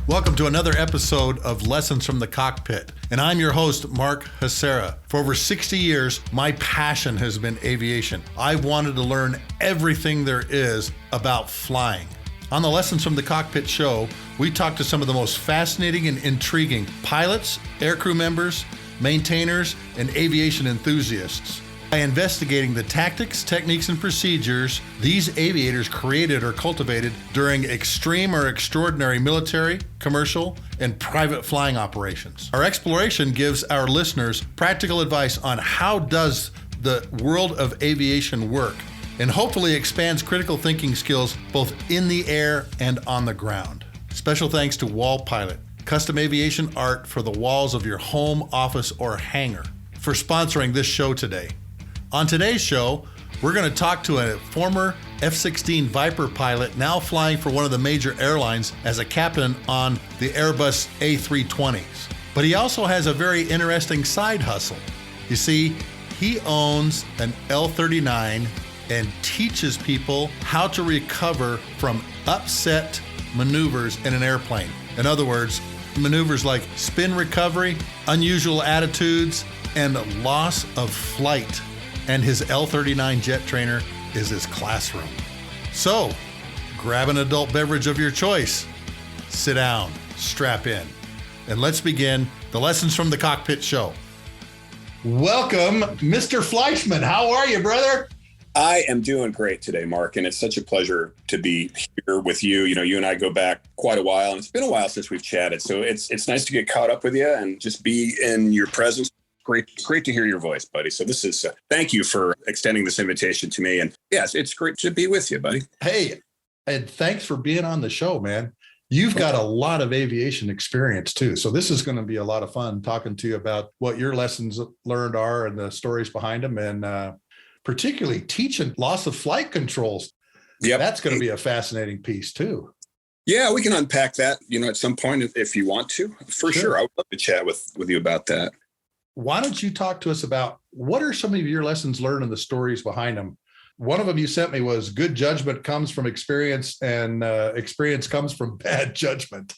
Welcome to another episode of Lessons from the Cockpit, and I'm your host, Mark Hasera. For over 60 years, my passion has been aviation. I've wanted to learn everything there is about flying. On the Lessons from the Cockpit show, we talk to some of the most fascinating and intriguing pilots, aircrew members, maintainers, and aviation enthusiasts. By investigating the tactics, techniques, and procedures these aviators created or cultivated during extreme or extraordinary military, commercial, and private flying operations. Our exploration gives our listeners practical advice on how does the world of aviation work, and hopefully expands critical thinking skills both in the air and on the ground. Special thanks to Wall Pilot, custom aviation art for the walls of your home, office, or hangar, for sponsoring this show today. On today's show, we're going to talk to a former F-16 Viper pilot now flying for one of the major airlines as a captain on the Airbus A320s. But he also has a very interesting side hustle. You see, he owns an L-39 and teaches people how to recover from upset maneuvers in an airplane. In other words, maneuvers like spin recovery, unusual attitudes, and loss of flight. And his L-39 jet trainer is his classroom. So, grab an adult beverage of your choice, sit down, strap in, and let's begin the Lessons from the Cockpit show. Welcome, Mr. Fleischmann. How are you, brother? I am doing great today, Mark, and it's such a pleasure to be here with you. You know, you and I go back quite a while, and it's been a while since we've chatted, so it's nice to get caught up with you and just be in your presence. Great to hear your voice, buddy. So this is, thank you for extending this invitation to me. And yes, it's great to be with you, buddy. Hey, and thanks for being on the show, man. You've got a lot of aviation experience too. So this is going to be a lot of fun talking to you about what your lessons learned are and the stories behind them. And particularly teaching loss of flight controls. Yeah, that's going to be a fascinating piece too. Yeah, we can unpack that, at some point if you want to. For sure. I would love to chat with you about that. Why don't you talk to us about what are some of your lessons learned and the stories behind them? One of them you sent me was good judgment comes from experience and experience comes from bad judgment.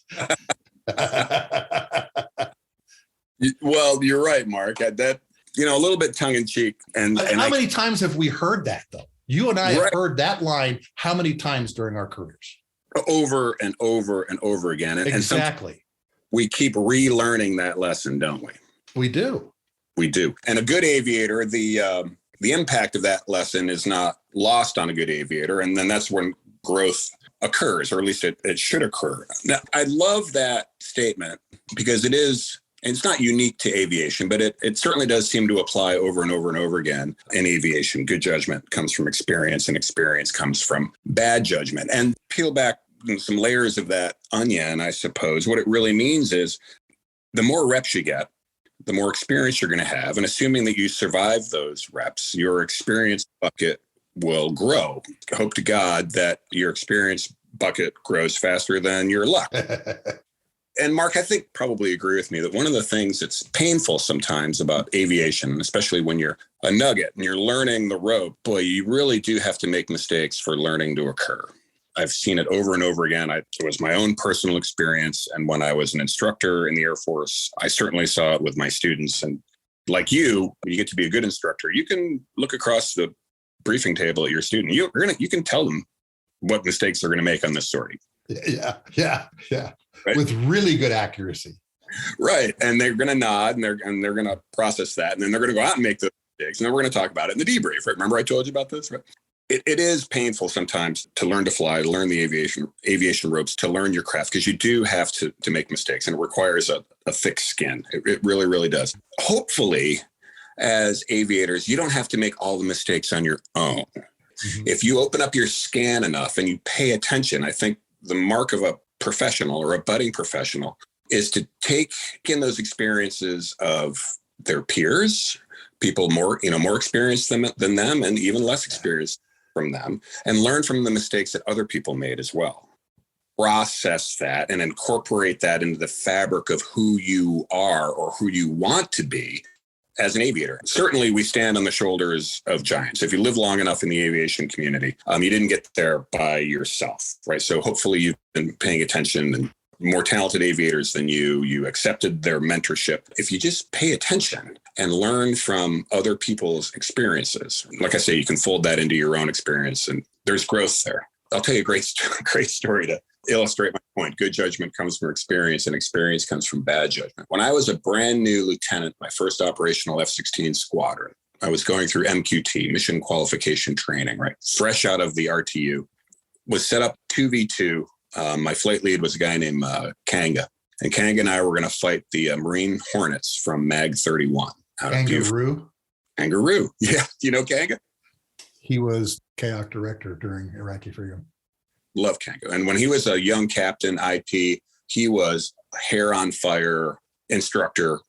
Well, you're right, Mark. That, a little bit tongue in cheek. And how many times have we heard that though? You and I have heard that line how many times during our careers? Over and over and over again. Exactly. And we keep relearning that lesson, don't we? We do. We do. And a good aviator, the impact of that lesson is not lost on a good aviator. And then that's when growth occurs, or at least it should occur. Now, I love that statement because it's not unique to aviation, but it certainly does seem to apply over and over and over again in aviation. Good judgment comes from experience, and experience comes from bad judgment. And peel back some layers of that onion, I suppose, what it really means is the more reps you get, the more experience you're going to have. And assuming that you survive those reps, your experience bucket will grow. Hope to God that your experience bucket grows faster than your luck. And Mark, I think probably agree with me that one of the things that's painful sometimes about aviation, especially when you're a nugget and you're learning the rope, boy, you really do have to make mistakes for learning to occur. I've seen it over and over again. It was my own personal experience. And when I was an instructor in the Air Force, I certainly saw it with my students. And like you, when you get to be a good instructor, you can look across the briefing table at your student. You can tell them what mistakes they're going to make on this sortie. Yeah. Right? With really good accuracy. Right. And they're going to nod and they're going to process that. And then they're going to go out and make the mistakes. And then we're going to talk about it in the debrief. Right? Remember I told you about this? Right? It is painful sometimes to learn to fly, to learn the aviation ropes, to learn your craft, because you do have to make mistakes, and it requires a thick skin. It really, really does. Hopefully, as aviators, you don't have to make all the mistakes on your own. Mm-hmm. If you open up your scan enough and you pay attention, I think the mark of a professional or a budding professional is to take in those experiences of their peers, people more experienced than them, and even less experienced from them, and learn from the mistakes that other people made as well. Process that and incorporate that into the fabric of who you are or who you want to be as an aviator. Certainly, we stand on the shoulders of giants. If you live long enough in the aviation community, you didn't get there by yourself, right? So hopefully you've been paying attention and more talented aviators than you. You accepted their mentorship. If you just pay attention and learn from other people's experiences, like I say, you can fold that into your own experience, and there's growth there. I'll tell you a great story to illustrate my point. Good judgment comes from experience, and experience comes from bad judgment. When I was a brand new lieutenant, my first operational F-16 squadron, I was going through MQT, mission qualification training, right? Fresh out of the RTU, was set up 2v2. My flight lead was a guy named Kanga. And Kanga and I were going to fight the Marine Hornets from MAG 31. Kangaroo? Kangaroo. Yeah. Do you know Kanga? He was CAOC director during Iraqi Freedom. Love Kanga. And when he was a young captain, IP, he was a hair on fire instructor,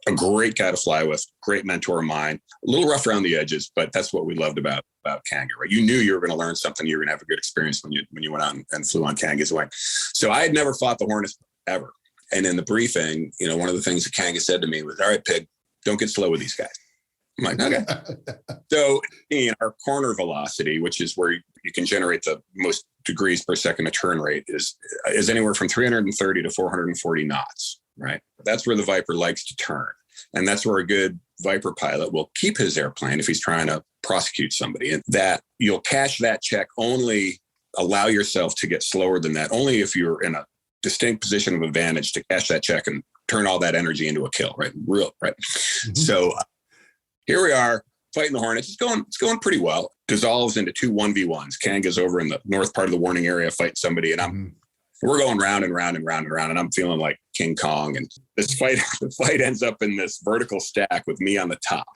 a great guy to fly with, great mentor of mine, a little rough around the edges, but that's what we loved about Kanga, right? You knew you were going to learn something. You were going to have a good experience when you went out and flew on Kanga's wing. So I had never fought the Hornets ever. And in the briefing, one of the things that Kanga said to me was, all right, Pig, don't get slow with these guys. I'm like, okay. So in our corner velocity, which is where you can generate the most degrees per second of turn rate, is anywhere from 330 to 440 knots, right? That's where the Viper likes to turn. And that's where a good Viper pilot will keep his airplane if he's trying to prosecute somebody. And that you'll cash that check, only allow yourself to get slower than that, only if you're in a distinct position of advantage to cash that check and turn all that energy into a kill, right? Right. Mm-hmm. So here we are fighting the Hornets. It's going pretty well. Dissolves into two 1v1s. Kanga's over in the north part of the warning area fighting somebody, and we're going round and round and round and round, and I'm feeling like King Kong. And the fight ends up in this vertical stack with me on the top.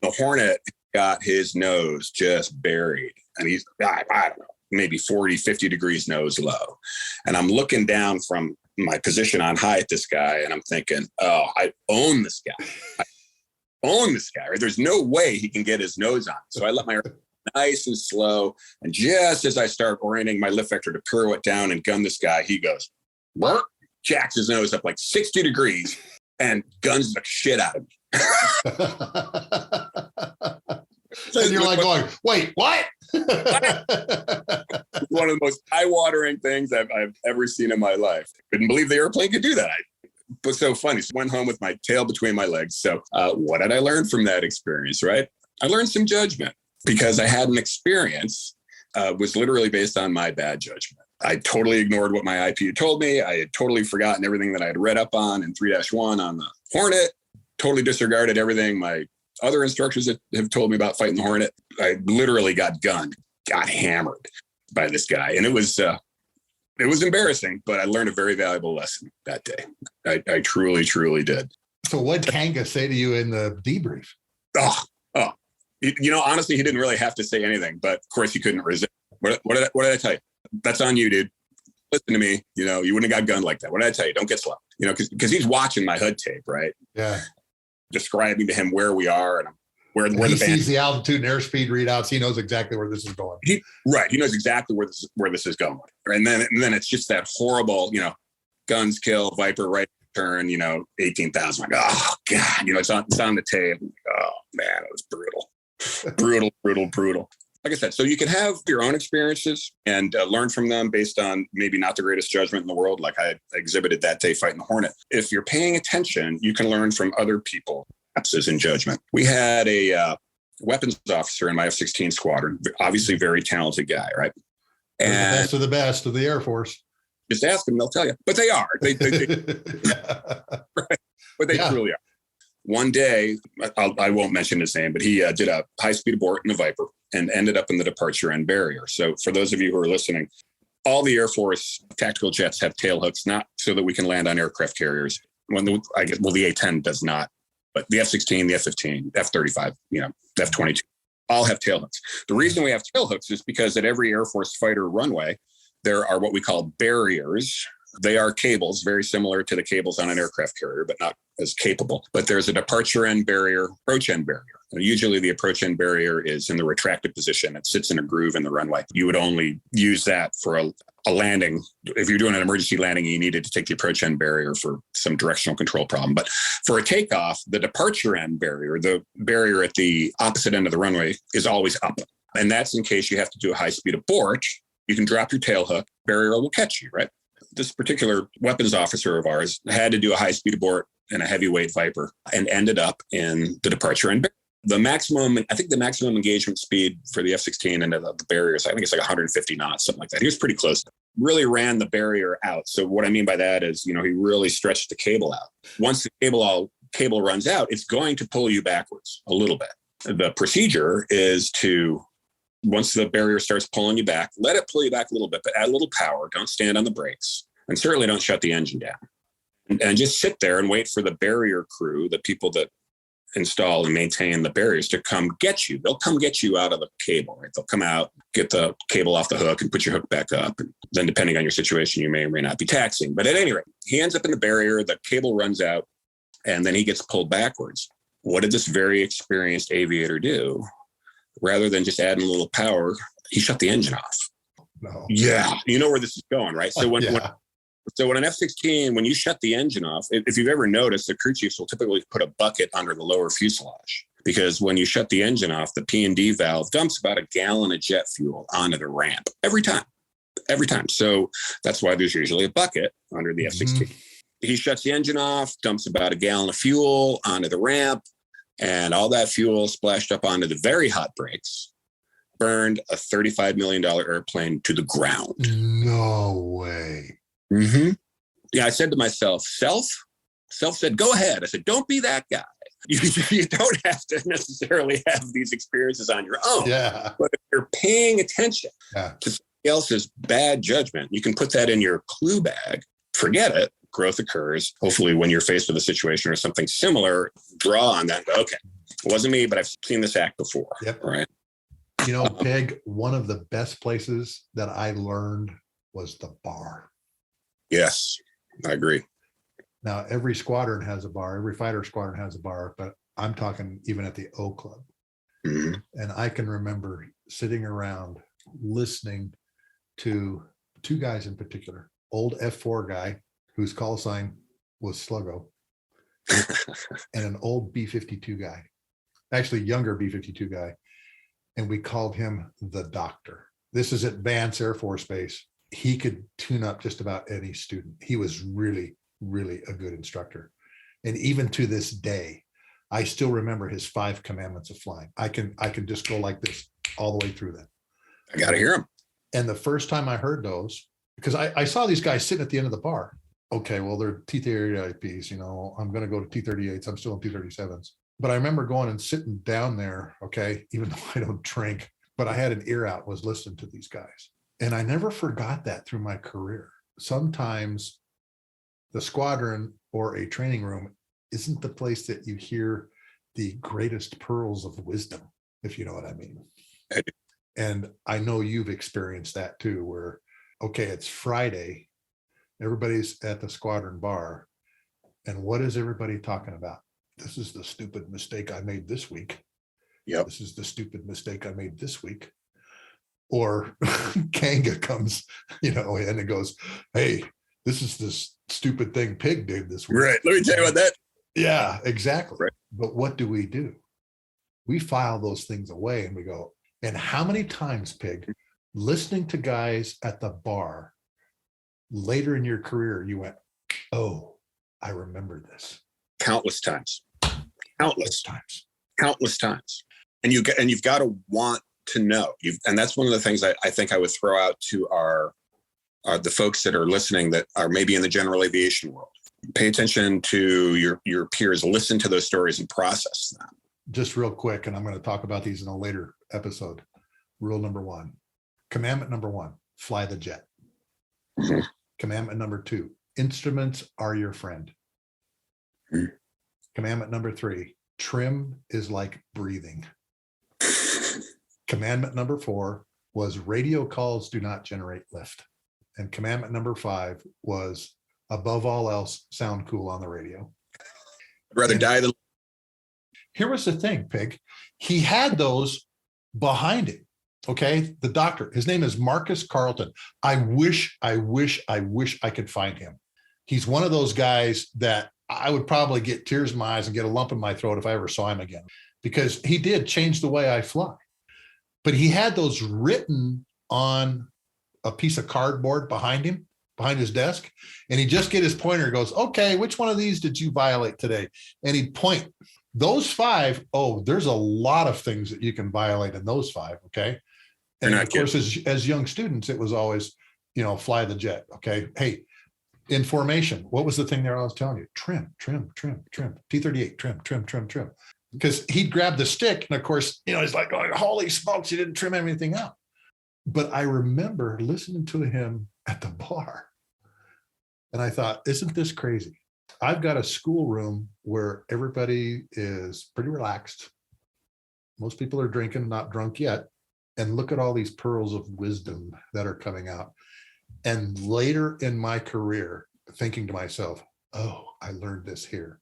The Hornet got his nose just buried, and he's, I don't know, maybe 40, 50 degrees nose low. And I'm looking down from my position on high at this guy, and I'm thinking, oh, I own this guy. Right? There's no way he can get his nose on. So I let my nice and slow. And just as I start orienting my lift vector to pirouette down and gun this guy, he goes, burp, jacks his nose up like 60 degrees and guns the shit out of me. And you're like going, wait, what? One of the most eye-watering things I've ever seen in my life. Couldn't believe the airplane could do that. But so funny. So went home with my tail between my legs. So what did I learn from that experience, right? I learned some judgment because I had an experience was literally based on my bad judgment. I totally ignored what my IP had told me. I had totally forgotten everything that I had read up on in 3-1 on the Hornet, totally disregarded everything my other instructors have told me about fighting the Hornet. I literally got gunned, got hammered by this guy. And it was embarrassing, but I learned a very valuable lesson that day. I truly, truly did. So what did Kanga say to you in the debrief? Honestly, he didn't really have to say anything, but of course he couldn't resist. What did I tell you? That's on you, dude. Listen to me. You wouldn't have got gunned like that. What did I tell you? Don't get slow. Because he's watching my HUD tape, right? Yeah. Describing to him where we are and where he sees the altitude and airspeed readouts. He knows exactly where this is going. He knows exactly where this is going. And then it's just that horrible, guns kill, Viper right turn, 18,000. Like, oh God, it's on the tape. Oh man, it was brutal. Like I said, so you can have your own experiences and learn from them based on maybe not the greatest judgment in the world, like I exhibited that day fighting the Hornet. If you're paying attention, you can learn from other people. Lapses in judgment. We had a weapons officer in my F-16 squadron, obviously very talented guy, right? And the best of the Air Force. Just ask them, they'll tell you. But they are. They right? But they truly are. One day, I won't mention his name, but he did a high-speed abort in a Viper and ended up in the departure end barrier. So for those of you who are listening, all the Air Force tactical jets have tail hooks, not so that we can land on aircraft carriers. The A-10 does not. But the F-16, the F-15, F-35, the F-22, all have tailhooks. The reason we have tailhooks is because at every Air Force fighter runway, there are what we call barriers. They are cables, very similar to the cables on an aircraft carrier, but not as capable. But there's a departure end barrier, approach end barrier. Usually the approach end barrier is in the retracted position. It sits in a groove in the runway. You would only use that for a landing. If you're doing an emergency landing, you needed to take the approach end barrier for some directional control problem. But for a takeoff, the departure end barrier, the barrier at the opposite end of the runway, is always up. And that's in case you have to do a high-speed abort. You can drop your tail hook, barrier will catch you, right? This particular weapons officer of ours had to do a high-speed abort in a heavyweight Viper and ended up in the departure and the maximum engagement speed for the F-16 and the barriers, I think it's like 150 knots, something like that. He was pretty close. Really ran the barrier out. So what I mean by that is, he really stretched the cable out. Once the cable runs out, it's going to pull you backwards a little bit. The procedure is to, once the barrier starts pulling you back, let it pull you back a little bit, but add a little power. Don't stand on the brakes, and certainly don't shut the engine down. And just sit there and wait for the barrier crew, the people that install and maintain the barriers, to come get you. They'll come get you out of the cable, right? They'll come out, get the cable off the hook and put your hook back up. And then depending on your situation, you may or may not be taxing. But at any rate, he ends up in the barrier, the cable runs out, and then he gets pulled backwards. What did this very experienced aviator do? Rather than just adding a little power, he shut the engine off. No. Yeah. You know where this is going, right? So when an F-16, when you shut the engine off, if you've ever noticed, the crew chiefs will typically put a bucket under the lower fuselage, because when you shut the engine off, the P&D valve dumps about a gallon of jet fuel onto the ramp every time. So that's why there's usually a bucket under the F-16. He shuts the engine off, dumps about a gallon of fuel onto the ramp, and all that fuel splashed up onto the very hot brakes, burned a $35 million airplane to the ground. No way. Mm-hmm. Yeah, I said to myself, Self said, go ahead. I said, don't be that guy. You don't have to necessarily have these experiences on your own. Yeah. But if you're paying attention to somebody else's bad judgment, you can put that in your clue bag. Forget it. Growth occurs. Hopefully, when you're faced with a situation or something similar, draw on that. Okay, it wasn't me, but I've seen this act before. Yep. Right. Peg, one of the best places that I learned was the bar. Yes, I agree. Now, every squadron has a bar. Every fighter squadron has a bar, but I'm talking even at the O Club. Mm-hmm. And I can remember sitting around listening to two guys in particular, old F4 guy whose call sign was Sluggo, and an old B-52 guy, actually younger B-52 guy. And we called him the doctor. This is at Vance Air Force Base. He could tune up just about any student. He was really, really a good instructor. And even to this day, I still remember his 5 commandments of flying. I can just go like this all the way through them. I got to hear him. And the first time I heard those, because I saw these guys sitting at the end of the bar. Okay, well, they're T-38Ps, I'm going to go to T-38s. I'm still in T-37s. But I remember going and sitting down there, okay, even though I don't drink, but I had an ear out, was listening to these guys. And I never forgot that through my career. Sometimes the squadron or a training room isn't the place that you hear the greatest pearls of wisdom, if you know what I mean. And I know you've experienced that too, where, okay, it's Friday, everybody's at the squadron bar, and what is everybody talking about? This is the stupid mistake I made this week. Yep. This is the stupid mistake I made this week. Or Kanga comes, and it goes, hey, this is this stupid thing Pig did this week. Right. Let me tell you about that. Yeah, exactly. Right. But what do? We file those things away and we go, and how many times, Pig, listening to guys at the bar later in your career, you went, oh, I remember this. Countless times. And you've got to want to know. And that's one of the things I think I would throw out to the folks that are listening that are maybe in the general aviation world. Pay attention to your peers, listen to those stories and process them. Just real quick, and I'm going to talk about these in a later episode. Rule number 1, commandment number 1, fly the jet. Mm-hmm. Commandment number 2, instruments are your friend. Mm-hmm. Commandment number 3, trim is like breathing. Commandment number 4 was radio calls do not generate lift. And commandment number 5 was, above all else, sound cool on the radio. I'd rather die than... Here was the thing, Pig. He had those behind him. Okay. The doctor, his name is Marcus Carlton. I wish I could find him. He's one of those guys that I would probably get tears in my eyes and get a lump in my throat if I ever saw him again, because he did change the way I fly. But he had those written on a piece of cardboard behind him. behind his desk, and he'd just get his pointer and goes, okay, which one of these did you violate today? And he'd point those 5. Oh, there's a lot of things that you can violate in those 5. Okay. And of course, as young students, it was always, fly the jet. Okay. Hey, in formation, what was the thing there I was telling you? Trim. T-38, trim. Because he'd grab the stick. And of course, he's like, oh, holy smokes, you didn't trim everything out. But I remember listening to him at the bar. And I thought, isn't this crazy? I've got a schoolroom where everybody is pretty relaxed. Most people are drinking, not drunk yet. And look at all these pearls of wisdom that are coming out. And later in my career, thinking to myself, oh, I learned this here.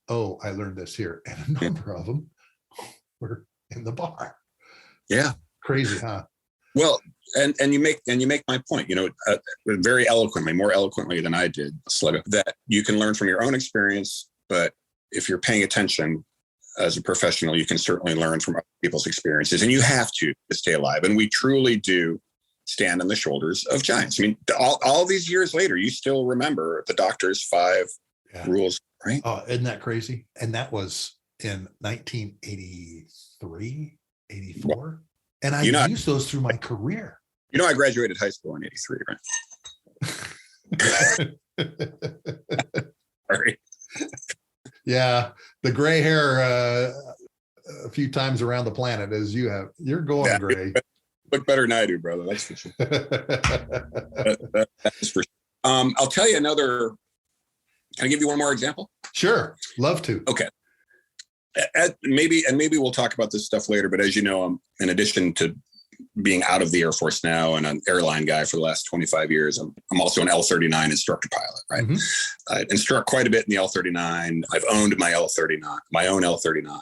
Oh, I learned this here. And a number of them were in the bar. Yeah. Crazy, huh? Well, and you make my point, very eloquently, more eloquently than I did, Sluggo, that you can learn from your own experience, but if you're paying attention as a professional, you can certainly learn from other people's experiences, and you have to stay alive. And we truly do stand on the shoulders of giants. I mean, all these years later, you still remember the doctor's 5 rules, right? Oh, isn't that crazy? And that was in 1983, 84. And I used those through my career. I graduated high school in 83, right? Sorry. Yeah. The gray hair a few times around the planet as you have. You're going gray. Look better than I do, brother. That's for sure. That's for sure. I'll tell you another. Can I give you one more example? Sure. Love to. Okay. Maybe we'll talk about this stuff later, but as you know, in addition to being out of the Air Force now and an airline guy for the last 25 years, I'm also an L-39 instructor pilot, right? Mm-hmm. I instruct quite a bit in the L-39. I've owned my own L-39.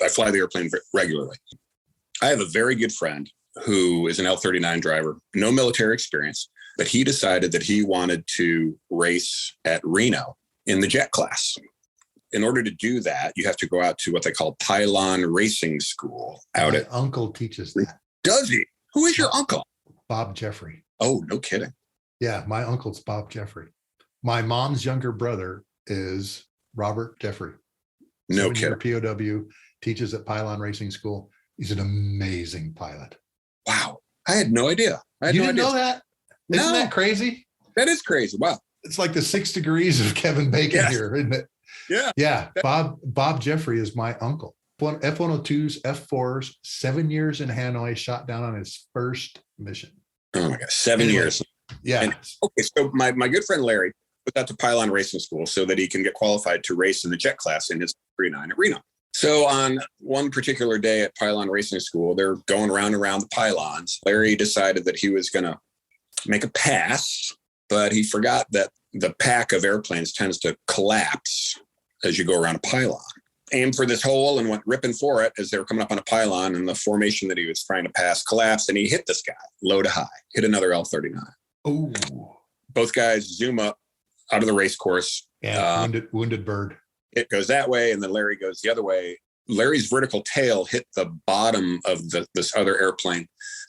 I fly the airplane regularly. I have a very good friend who is an L-39 driver, no military experience, but he decided that he wanted to race at Reno in the jet class. In order to do that, you have to go out to what they call pylon racing school out My at. uncle teaches that. Does he? Who is your uncle? Bob Jeffrey. Oh, no kidding. Yeah, my uncle's Bob Jeffrey. My mom's younger brother is Robert Jeffrey. No kidding. POW, teaches at Pylon Racing School. He's an amazing pilot. Wow. I had no idea. You didn't know that? Isn't that crazy? That is crazy. Wow. It's like the 6 degrees of Kevin Bacon here, isn't it? Yeah. Yeah. Bob Jeffrey is my uncle. F-102s, F-4s, 7 years in Hanoi, shot down on his first mission. Oh my gosh, 7 years. Yeah. Okay, so my good friend Larry put that to Pylon Racing School so that he can get qualified to race in the jet class in his 39 at Reno. So on one particular day at Pylon Racing School, they're going around the pylons. Larry decided that he was going to make a pass, but he forgot that the pack of airplanes tends to collapse as you go around a pylon. Aimed for this hole and went ripping for it as they were coming up on a pylon, and the formation that he was trying to pass collapsed, and he hit this guy low to high, hit another L-39. Oh, both guys zoom up out of the race course. Yeah, wounded bird. It goes that way, and then Larry goes the other way. Larry's vertical tail hit the bottom of this other airplane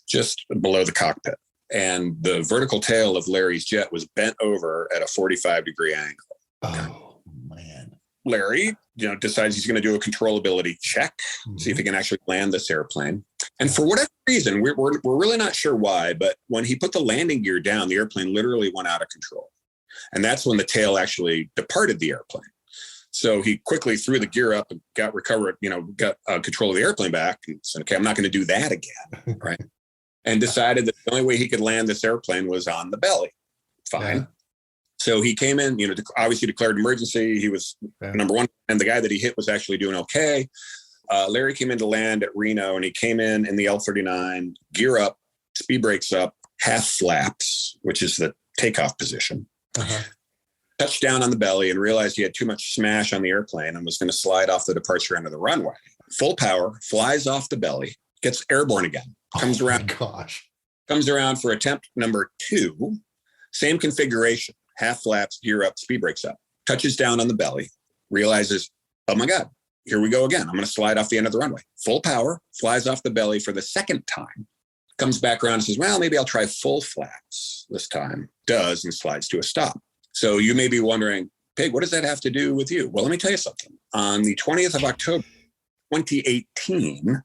just below the cockpit, and the vertical tail of Larry's jet was bent over at a 45-degree angle. Oh man! Larry, decides he's going to do a controllability check, see if he can actually land this airplane. And for whatever reason, we're really not sure why, but when he put the landing gear down, the airplane literally went out of control. And that's when the tail actually departed the airplane. So he quickly threw the gear up and got control of the airplane back and said, okay, I'm not going to do that again, right? And decided that the only way he could land this airplane was on the belly. Fine. Yeah. So he came in, obviously declared emergency. He was number one, and the guy that he hit was actually doing okay. Larry came in to land at Reno, and he came in the L-39, gear up, speed brakes up, half flaps, which is the takeoff position. Uh-huh. Touched down on the belly and realized he had too much smash on the airplane and was going to slide off the departure end of the runway. Full power, flies off the belly, gets airborne again, comes around for attempt number 2, same configuration. Half flaps, gear up, speed brakes up, touches down on the belly, realizes, oh my God, here we go again. I'm going to slide off the end of the runway. Full power, flies off the belly for the second time, comes back around and says, well, maybe I'll try full flaps this time. Does, and slides to a stop. So you may be wondering, Pig, what does that have to do with you? Well, let me tell you something. On the 20th of October, 2018,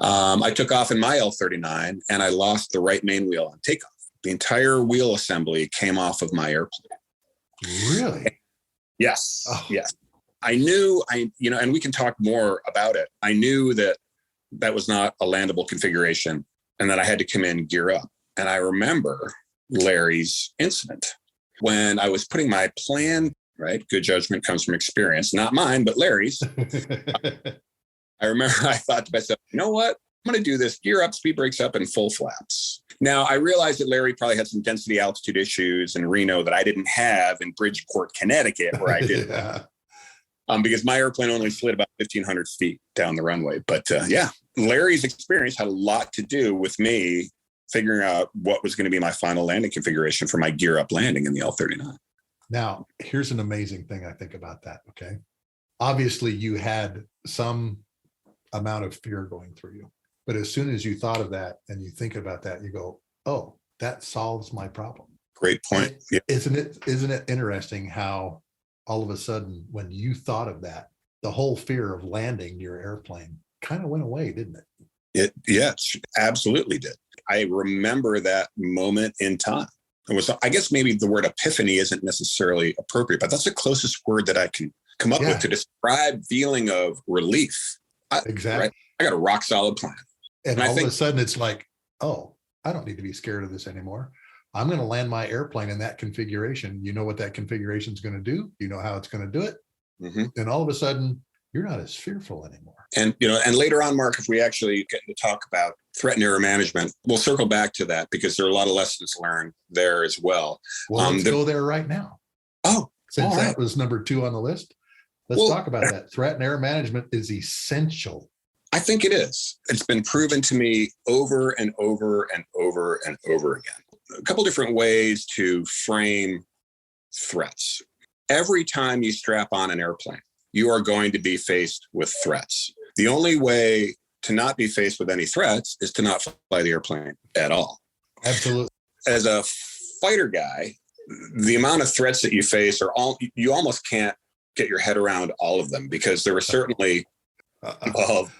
I took off in my L-39 and I lost the right main wheel on takeoff. The entire wheel assembly came off of my airplane. Really? Yes. Oh. Yes. I knew, and we can talk more about it. I knew that that was not a landable configuration and that I had to come in, gear up. And I remember Larry's incident when I was putting my plan, right? Good judgment comes from experience, not mine, but Larry's. I remember I thought to myself, you know what? I'm going to do this gear up, speed brakes up, and full flaps. Now, I realized that Larry probably had some density altitude issues in Reno that I didn't have in Bridgeport, Connecticut, where I did. Yeah. Because my airplane only slid about 1,500 feet down the runway. But Larry's experience had a lot to do with me figuring out what was going to be my final landing configuration for my gear up landing in the L-39. Now, here's an amazing thing I think about that, okay? Obviously, you had some amount of fear going through you. But as soon as you thought of that and you think about that, you go, oh, that solves my problem. Great point. Yeah. Isn't it interesting how all of a sudden, when you thought of that, the whole fear of landing your airplane kind of went away, didn't it? Yes, absolutely did. I remember that moment in time. It was, I guess maybe the word epiphany isn't necessarily appropriate, but that's the closest word that I can come up with to describe feeling of relief. Exactly. Right? I got a rock solid plan. And all of a sudden it's like, oh, I don't need to be scared of this anymore. I'm going to land my airplane in that configuration. You know what that configuration is going to do. You know how it's going to do it. Mm-hmm. And all of a sudden, you're not as fearful anymore. And, and later on, Mark, if we actually get to talk about threat and error management, we'll circle back to that because there are a lot of lessons learned there as well. Well, let's go there right now. Oh, since that was number 2 on the list, let's talk about that. Threat and error management is essential. I think it is. It's been proven to me over and over and over and over again. A couple different ways to frame threats. Every time you strap on an airplane, you are going to be faced with threats. The only way to not be faced with any threats is to not fly the airplane at all. Absolutely. As a fighter guy, the amount of threats that you face you almost can't get your head around all of them because there are certainly involved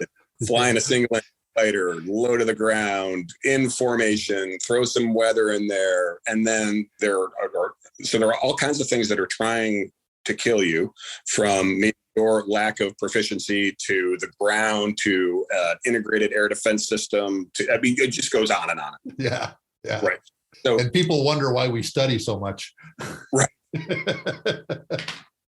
flying a single fighter, low to the ground, in formation, throw some weather in there. And then there are all kinds of things that are trying to kill you, from maybe your lack of proficiency to the ground to integrated air defense system. It just goes on and on. Yeah. Yeah. Right. So, and people wonder why we study so much. Right.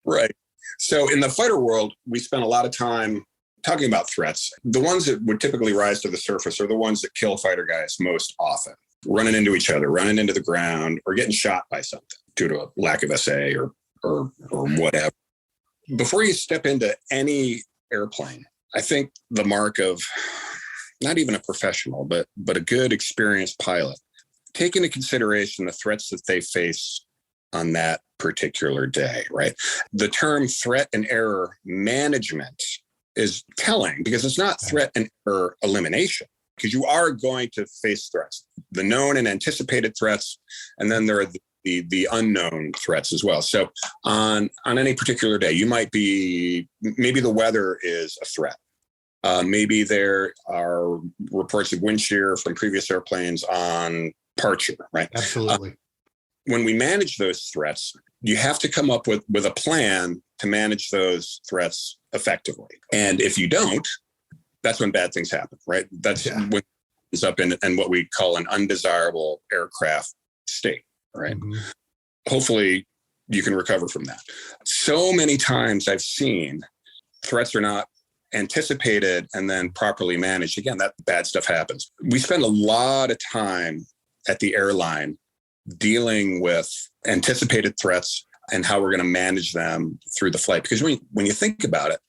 Right. So in the fighter world, we spend a lot of time talking about threats. The ones that would typically rise to the surface are the ones that kill fighter guys most often. Running into each other, running into the ground, or getting shot by something due to a lack of SA or whatever. Before you step into any airplane, I think the mark of not even a professional, but a good experienced pilot, take into consideration the threats that they face on that particular day, right? The term threat and error management is telling because it's not threat and error elimination, because you are going to face threats, the known and anticipated threats, and then there are the unknown threats as well. So on any particular day, maybe the weather is a threat. Maybe there are reports of wind shear from previous airplanes on departure, right? Absolutely. When we manage those threats, you have to come up with a plan to manage those threats effectively. And if you don't, that's when bad things happen, right? That's when it's up in what we call an undesirable aircraft state, right? Mm-hmm. Hopefully you can recover from that. So many times I've seen threats are not anticipated and then properly managed. Again, that bad stuff happens. We spend a lot of time at the airline dealing with anticipated threats and how we're going to manage them through the flight. Because when you think about it,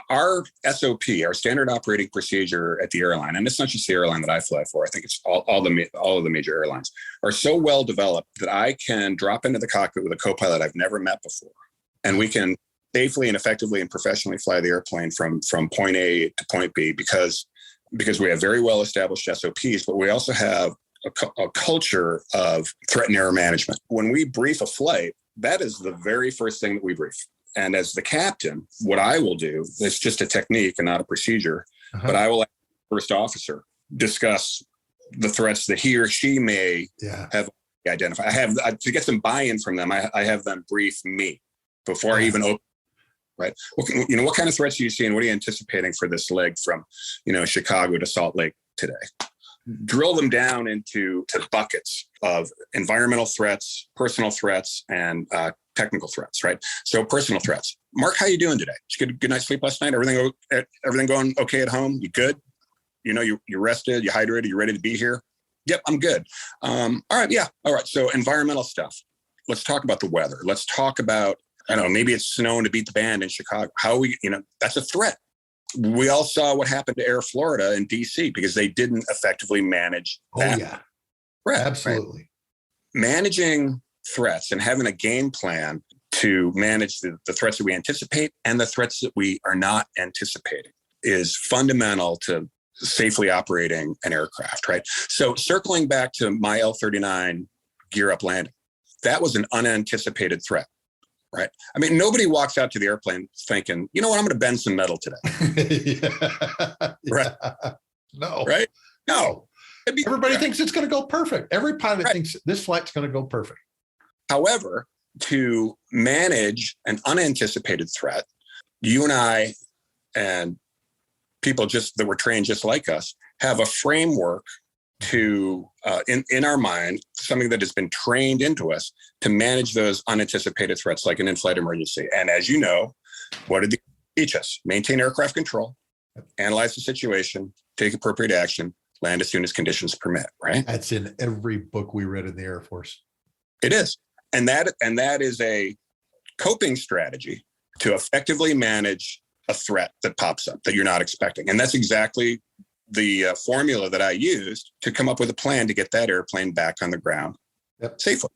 our SOP, our standard operating procedure at the airline, and it's not just the airline that I fly for, I think it's all of the major airlines, are so well developed that I can drop into the cockpit with a co-pilot I've never met before. And we can safely and effectively and professionally fly the airplane from point A to point B because because we have very well established SOPs, but we also have a culture of threat and error management. When we brief a flight, that is the very first thing that we brief. And as the captain, what I will do, it's just a technique and not a procedure, but I will let the first officer discuss the threats that he or she may have identified. I have to get some buy-in from them. I have them brief me before I even open. Right. What kind of threats are you seeing? What are you anticipating for this leg from, Chicago to Salt Lake today? Drill them down into buckets of environmental threats, personal threats, and technical threats. Right. So personal threats. Mark, how you doing today? Did you get a good night's sleep last night? Everything going okay at home? You good? You rested, you hydrated, you ready to be here? Yep, I'm good. All right. Yeah. All right. So environmental stuff. Let's talk about the weather. Let's talk about, I don't know, maybe it's snowing to beat the band in Chicago. That's a threat. We all saw what happened to Air Florida in DC because they didn't effectively manage that. Oh, yeah. Threat, Absolutely. Right? Managing threats and having a game plan to manage the threats that we anticipate and the threats that we are not anticipating is fundamental to safely operating an aircraft, right? So circling back to my L-39 gear up landing, that was an unanticipated threat. Right. I mean, nobody walks out to the airplane thinking, you know what, I'm going to bend some metal today. Right. No. Right. No. Everybody thinks it's going to go perfect. Every pilot thinks this flight's going to go perfect. However, to manage an unanticipated threat, you and I and people that were trained just like us have a framework to, in our mind, something that has been trained into us to manage those unanticipated threats, like an in-flight emergency. And as you know, what did they teach us? Maintain aircraft control, analyze the situation, take appropriate action, land as soon as conditions permit, right? That's in every book we read in the Air Force. It is. And that is a coping strategy to effectively manage a threat that pops up that you're not expecting. And that's exactly the formula that I used to come up with a plan to get that airplane back on the ground safely.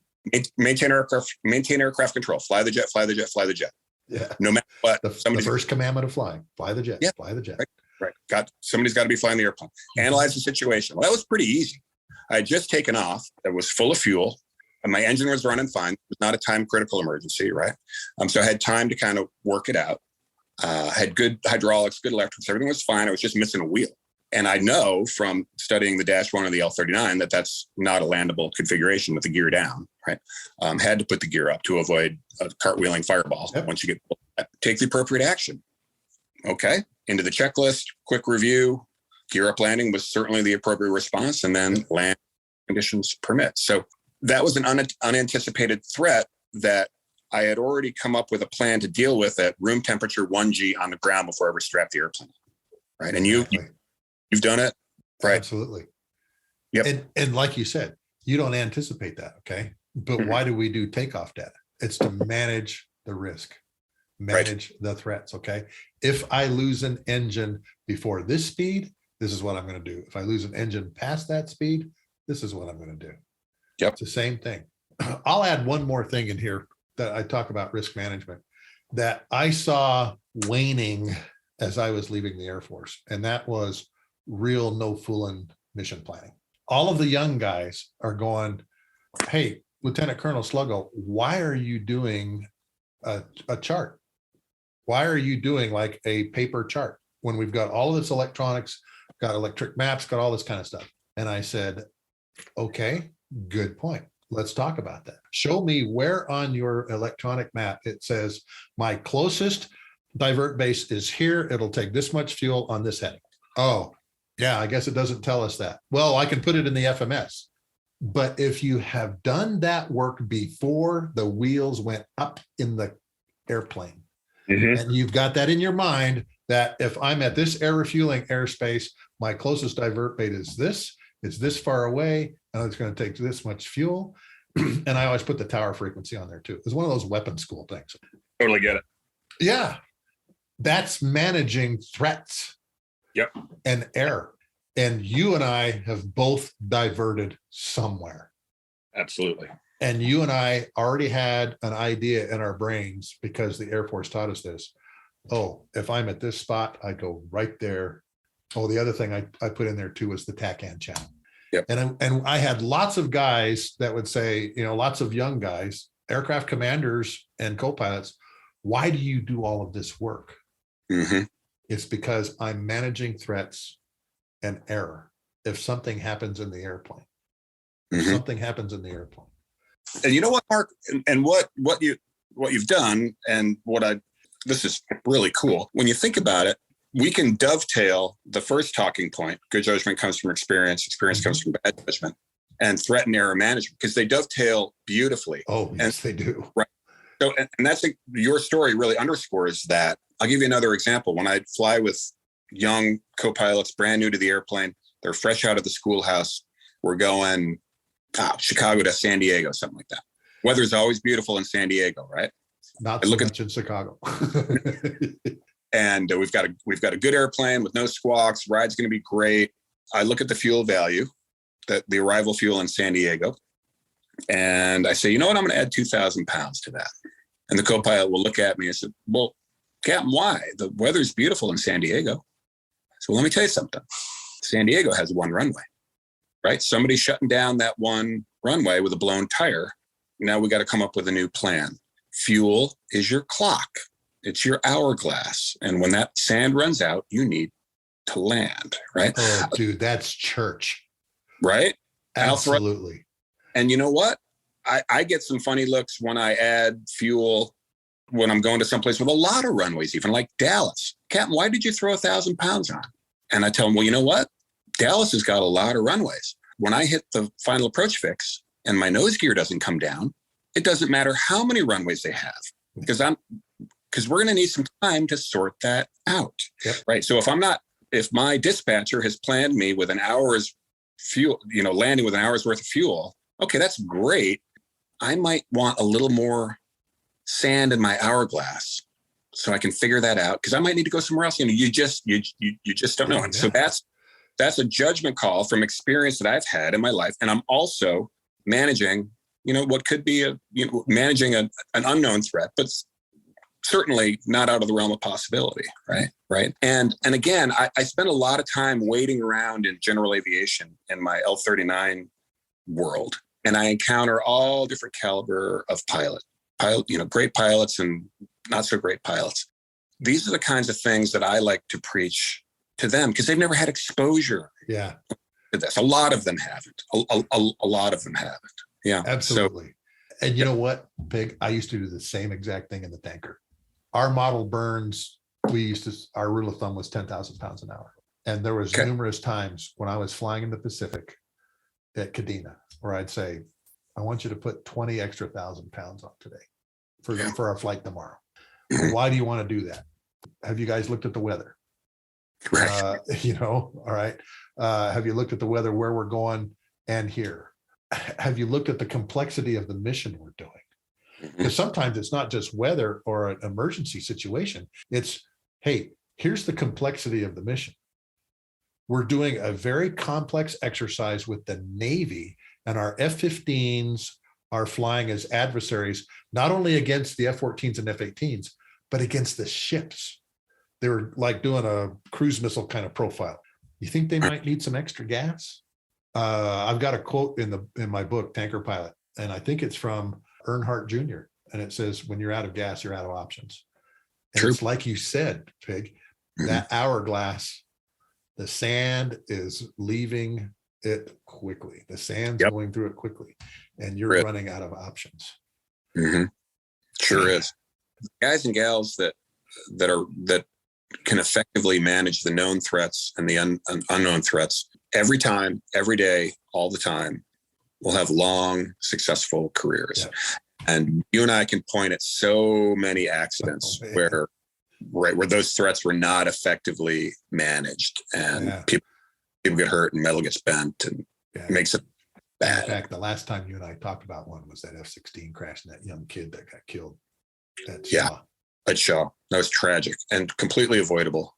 Maintain aircraft control. Fly the jet, fly the jet, fly the jet. Yeah. No matter what. The first commandment of flying. Fly the jet. Fly the jet. Right. Somebody's got to be flying the airplane. Analyze the situation. Well, that was pretty easy. I had just taken off. It was full of fuel. And my engine was running fine. It was not a time critical emergency, right? So I had time to kind of work it out. Had good hydraulics, good electrics. Everything was fine. I was just missing a wheel. And I know from studying the Dash 1 of the L-39 that that's not a landable configuration with the gear down, right? Had to put the gear up to avoid a cartwheeling fireball. Once you take the appropriate action. Okay, into the checklist, quick review, gear up landing was certainly the appropriate response, and then land conditions permit. So that was an unanticipated threat that I had already come up with a plan to deal with at room temperature 1G on the ground before I ever strapped the airplane, right? And You've done it, right? Absolutely. Yep. And like you said, you don't anticipate that, okay? But why do we do takeoff data? It's to manage the risk, manage the threats, okay? If I lose an engine before this speed, this is what I'm going to do. If I lose an engine past that speed, this is what I'm going to do. Yep. It's the same thing. I'll add one more thing in here that I talk about risk management that I saw waning as I was leaving the Air Force, and that was real no fooling mission planning. All of the young guys are going, hey, Lieutenant Colonel Sluggo, why are you doing a chart? Why are you doing like a paper chart when we've got all of this electronics, got electric maps, got all this kind of stuff? And I said, okay, good point. Let's talk about that. Show me where on your electronic map it says my closest divert base is here. It'll take this much fuel on this heading. Oh, yeah, I guess it doesn't tell us that. Well, I can put it in the FMS. But if you have done that work before the wheels went up in the airplane, and you've got that in your mind, that if I'm at this air refueling airspace, my closest divert bait is this, it's this far away, and it's going to take this much fuel. And I always put the tower frequency on there too. It's one of those weapon school things. Totally get it. Yeah. That's managing threats. Yep. And error. And you and I have both diverted somewhere. Absolutely. And you and I already had an idea in our brains because the Air Force taught us this. Oh, if I'm at this spot, I go right there Oh, the other thing I put in there too was the TACAN channel. Yep. And I had lots of guys that would say, lots of young guys, aircraft commanders and co-pilots, why do you do all of this work? Mm-hmm. It's because I'm managing threats and error. If something happens in the airplane, something happens in the airplane. And you know what, Mark, and what you've done, and this is really cool. When you think about it, we can dovetail the first talking point. Good judgment comes from experience. Experience comes from bad judgment, and threat and error management, because they dovetail beautifully. Oh, yes, they do. Right. So, and that's your story really underscores that. I'll give you another example. When I fly with young co-pilots, brand new to the airplane, they're fresh out of the schoolhouse. We're going Chicago to San Diego, something like that. Weather's always beautiful in San Diego, right? Not so much in Chicago. And we've got a good airplane with no squawks. Ride's going to be great. I look at the fuel value, the arrival fuel in San Diego, and I say, you know what? I'm going to add 2,000 pounds to that. And the co-pilot will look at me and say, well, Captain, why? The weather's beautiful in San Diego. So let me tell you something. San Diego has one runway, right? Somebody's shutting down that one runway with a blown tire. Now we got to come up with a new plan. Fuel is your clock. It's your hourglass. And when that sand runs out, you need to land, right? Oh, dude, that's church. Right? Absolutely. And you know what? I get some funny looks when I add fuel when I'm going to someplace with a lot of runways, even like Dallas. Captain, why did you throw 1,000 pounds on? And I tell them, well, you know what? Dallas has got a lot of runways. When I hit the final approach fix and my nose gear doesn't come down, it doesn't matter how many runways they have, because we're going to need some time to sort that out. Yep. Right. So if my dispatcher has planned me with an hour's fuel, landing with an hour's worth of fuel, okay, that's great. I might want a little more sand in my hourglass so I can figure that out, because I might need to go somewhere else. You just don't know. And so that's a judgment call from experience that I've had in my life. And I'm also managing, what could be managing an unknown threat, but certainly not out of the realm of possibility. Right. And again, I spent a lot of time waiting around in general aviation in my L-39 world. And I encounter all different caliber of pilot, great pilots and not so great pilots. These are the kinds of things that I like to preach to them, because they've never had exposure to this. A lot of them haven't. A lot of them haven't. Yeah, absolutely. So, and you know what, Pig? I used to do the same exact thing in the tanker. Our model burns, our rule of thumb was 10,000 pounds an hour. And there was numerous times when I was flying in the Pacific at Kadena, where I'd say, I want you to put 20 extra 1,000 pounds on today for our flight tomorrow. Why do you want to do that? Have you guys looked at the weather? Right. All right. Have you looked at the weather where we're going and here? Have you looked at the complexity of the mission we're doing? Because sometimes it's not just weather or an emergency situation. It's, hey, here's the complexity of the mission. We're doing a very complex exercise with the Navy, and our F-15s are flying as adversaries, not only against the F-14s and F-18s, but against the ships. They were like doing a cruise missile kind of profile. You think they might need some extra gas? I've got a quote in my book, Tanker Pilot, and I think it's from Earnhardt Jr. And it says, when you're out of gas, you're out of options. And it's like you said, Pig, that hourglass, the sand is leaving it quickly. The sand's going through it quickly, and you're running out of options. Sure is. Guys and gals that can effectively manage the known threats and the unknown threats every time, every day, all the time, will have long, successful careers. Yeah. And you and I can point at so many accidents where those threats were not effectively managed, and people get hurt and metal gets bent, and it makes it bad. In fact, the last time you and I talked about one was that F-16 crash and that young kid that got killed at Shaw. At Shaw. That was tragic and completely avoidable.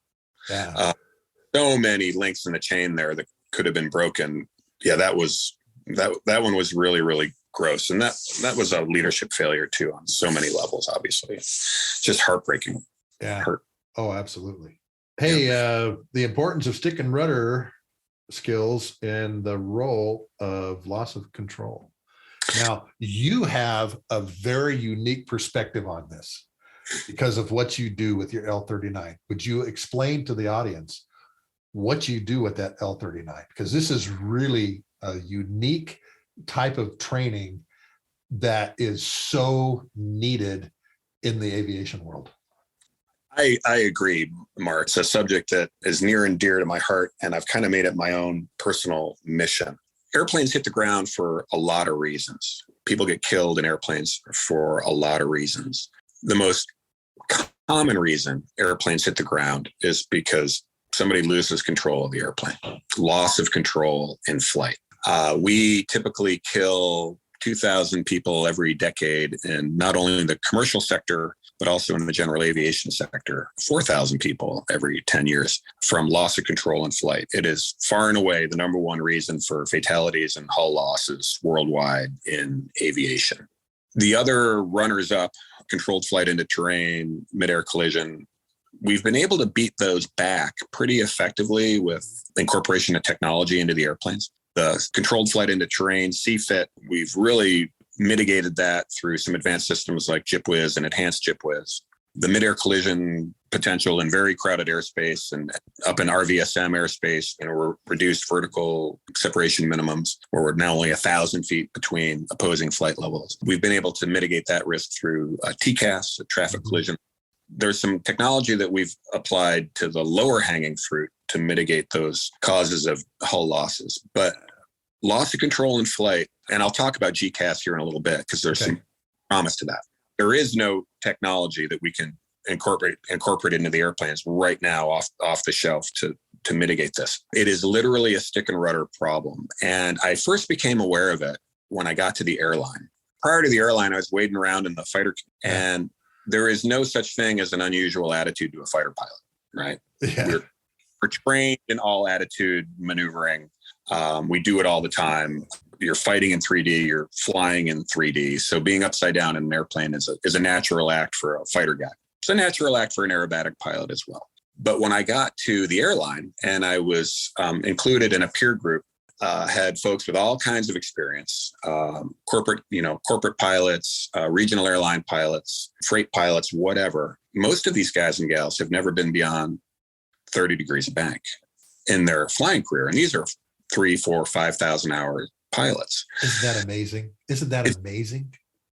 Yeah. So many links in the chain there that could have been broken. Yeah, that one was really, really gross. And that was a leadership failure too, on so many levels, obviously. Just heartbreaking. Yeah. Hurt. Oh, absolutely. Hey, the importance of stick and rudder skills and the role of loss of control. Now, you have a very unique perspective on this because of what you do with your L39. Would you explain to the audience what you do with that L39? Because this is really a unique type of training that is so needed in the aviation world. I agree, Mark. It's a subject that is near and dear to my heart, and I've kind of made it my own personal mission. Airplanes hit the ground for a lot of reasons. People get killed in airplanes for a lot of reasons. The most common reason airplanes hit the ground is because somebody loses control of the airplane, loss of control in flight. We typically kill 2,000 people every decade, and not only in the commercial sector, but also in the general aviation sector, 4,000 people every 10 years from loss of control in flight. It is far and away the number one reason for fatalities and hull losses worldwide in aviation. The other runners up, controlled flight into terrain, midair collision, we've been able to beat those back pretty effectively with incorporation of technology into the airplanes. The controlled flight into terrain, CFIT, we've really mitigated that through some advanced systems like JIPWIZ and enhanced JIPWIZ. The midair collision potential in very crowded airspace and up in RVSM airspace, we're reduced vertical separation minimums, where we're now only 1,000 feet between opposing flight levels. We've been able to mitigate that risk through TCAS, traffic collision. There's some technology that we've applied to the lower hanging fruit to mitigate those causes of hull losses. But loss of control in flight, and I'll talk about GCAS here in a little bit because there's some promise to that. There is no technology that we can incorporate into the airplanes right now off the shelf to mitigate this. It is literally a stick and rudder problem. And I first became aware of it when I got to the airline. Prior to the airline, I was wading around in the fighter, and there is no such thing as an unusual attitude to a fighter pilot, right? Yeah. We're trained in all attitude maneuvering. We do it all the time. You're fighting in 3D, you're flying in 3D. So being upside down in an airplane is a natural act for a fighter guy. It's a natural act for an aerobatic pilot as well. But when I got to the airline and I was included in a peer group, had folks with all kinds of experience, corporate pilots, regional airline pilots, freight pilots, whatever. Most of these guys and gals have never been beyond 30 degrees of bank in their flying career. And these are 3,000, 4,000, 5,000 hour pilots. Isn't that amazing? It's amazing?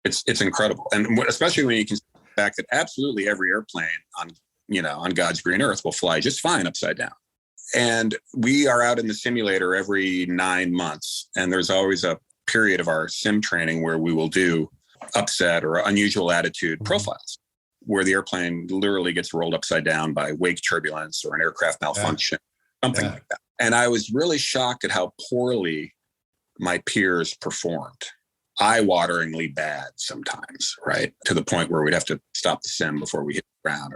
It's incredible. And especially when you consider the fact that absolutely every airplane on God's green earth will fly just fine upside down. And we are out in the simulator every 9 months. And there's always a period of our sim training where we will do upset or unusual attitude profiles, where the airplane literally gets rolled upside down by wake turbulence or an aircraft malfunction, something like that. And I was really shocked at how poorly my peers performed. Eye-wateringly bad sometimes, right? To the point where we'd have to stop the sim before we hit the ground.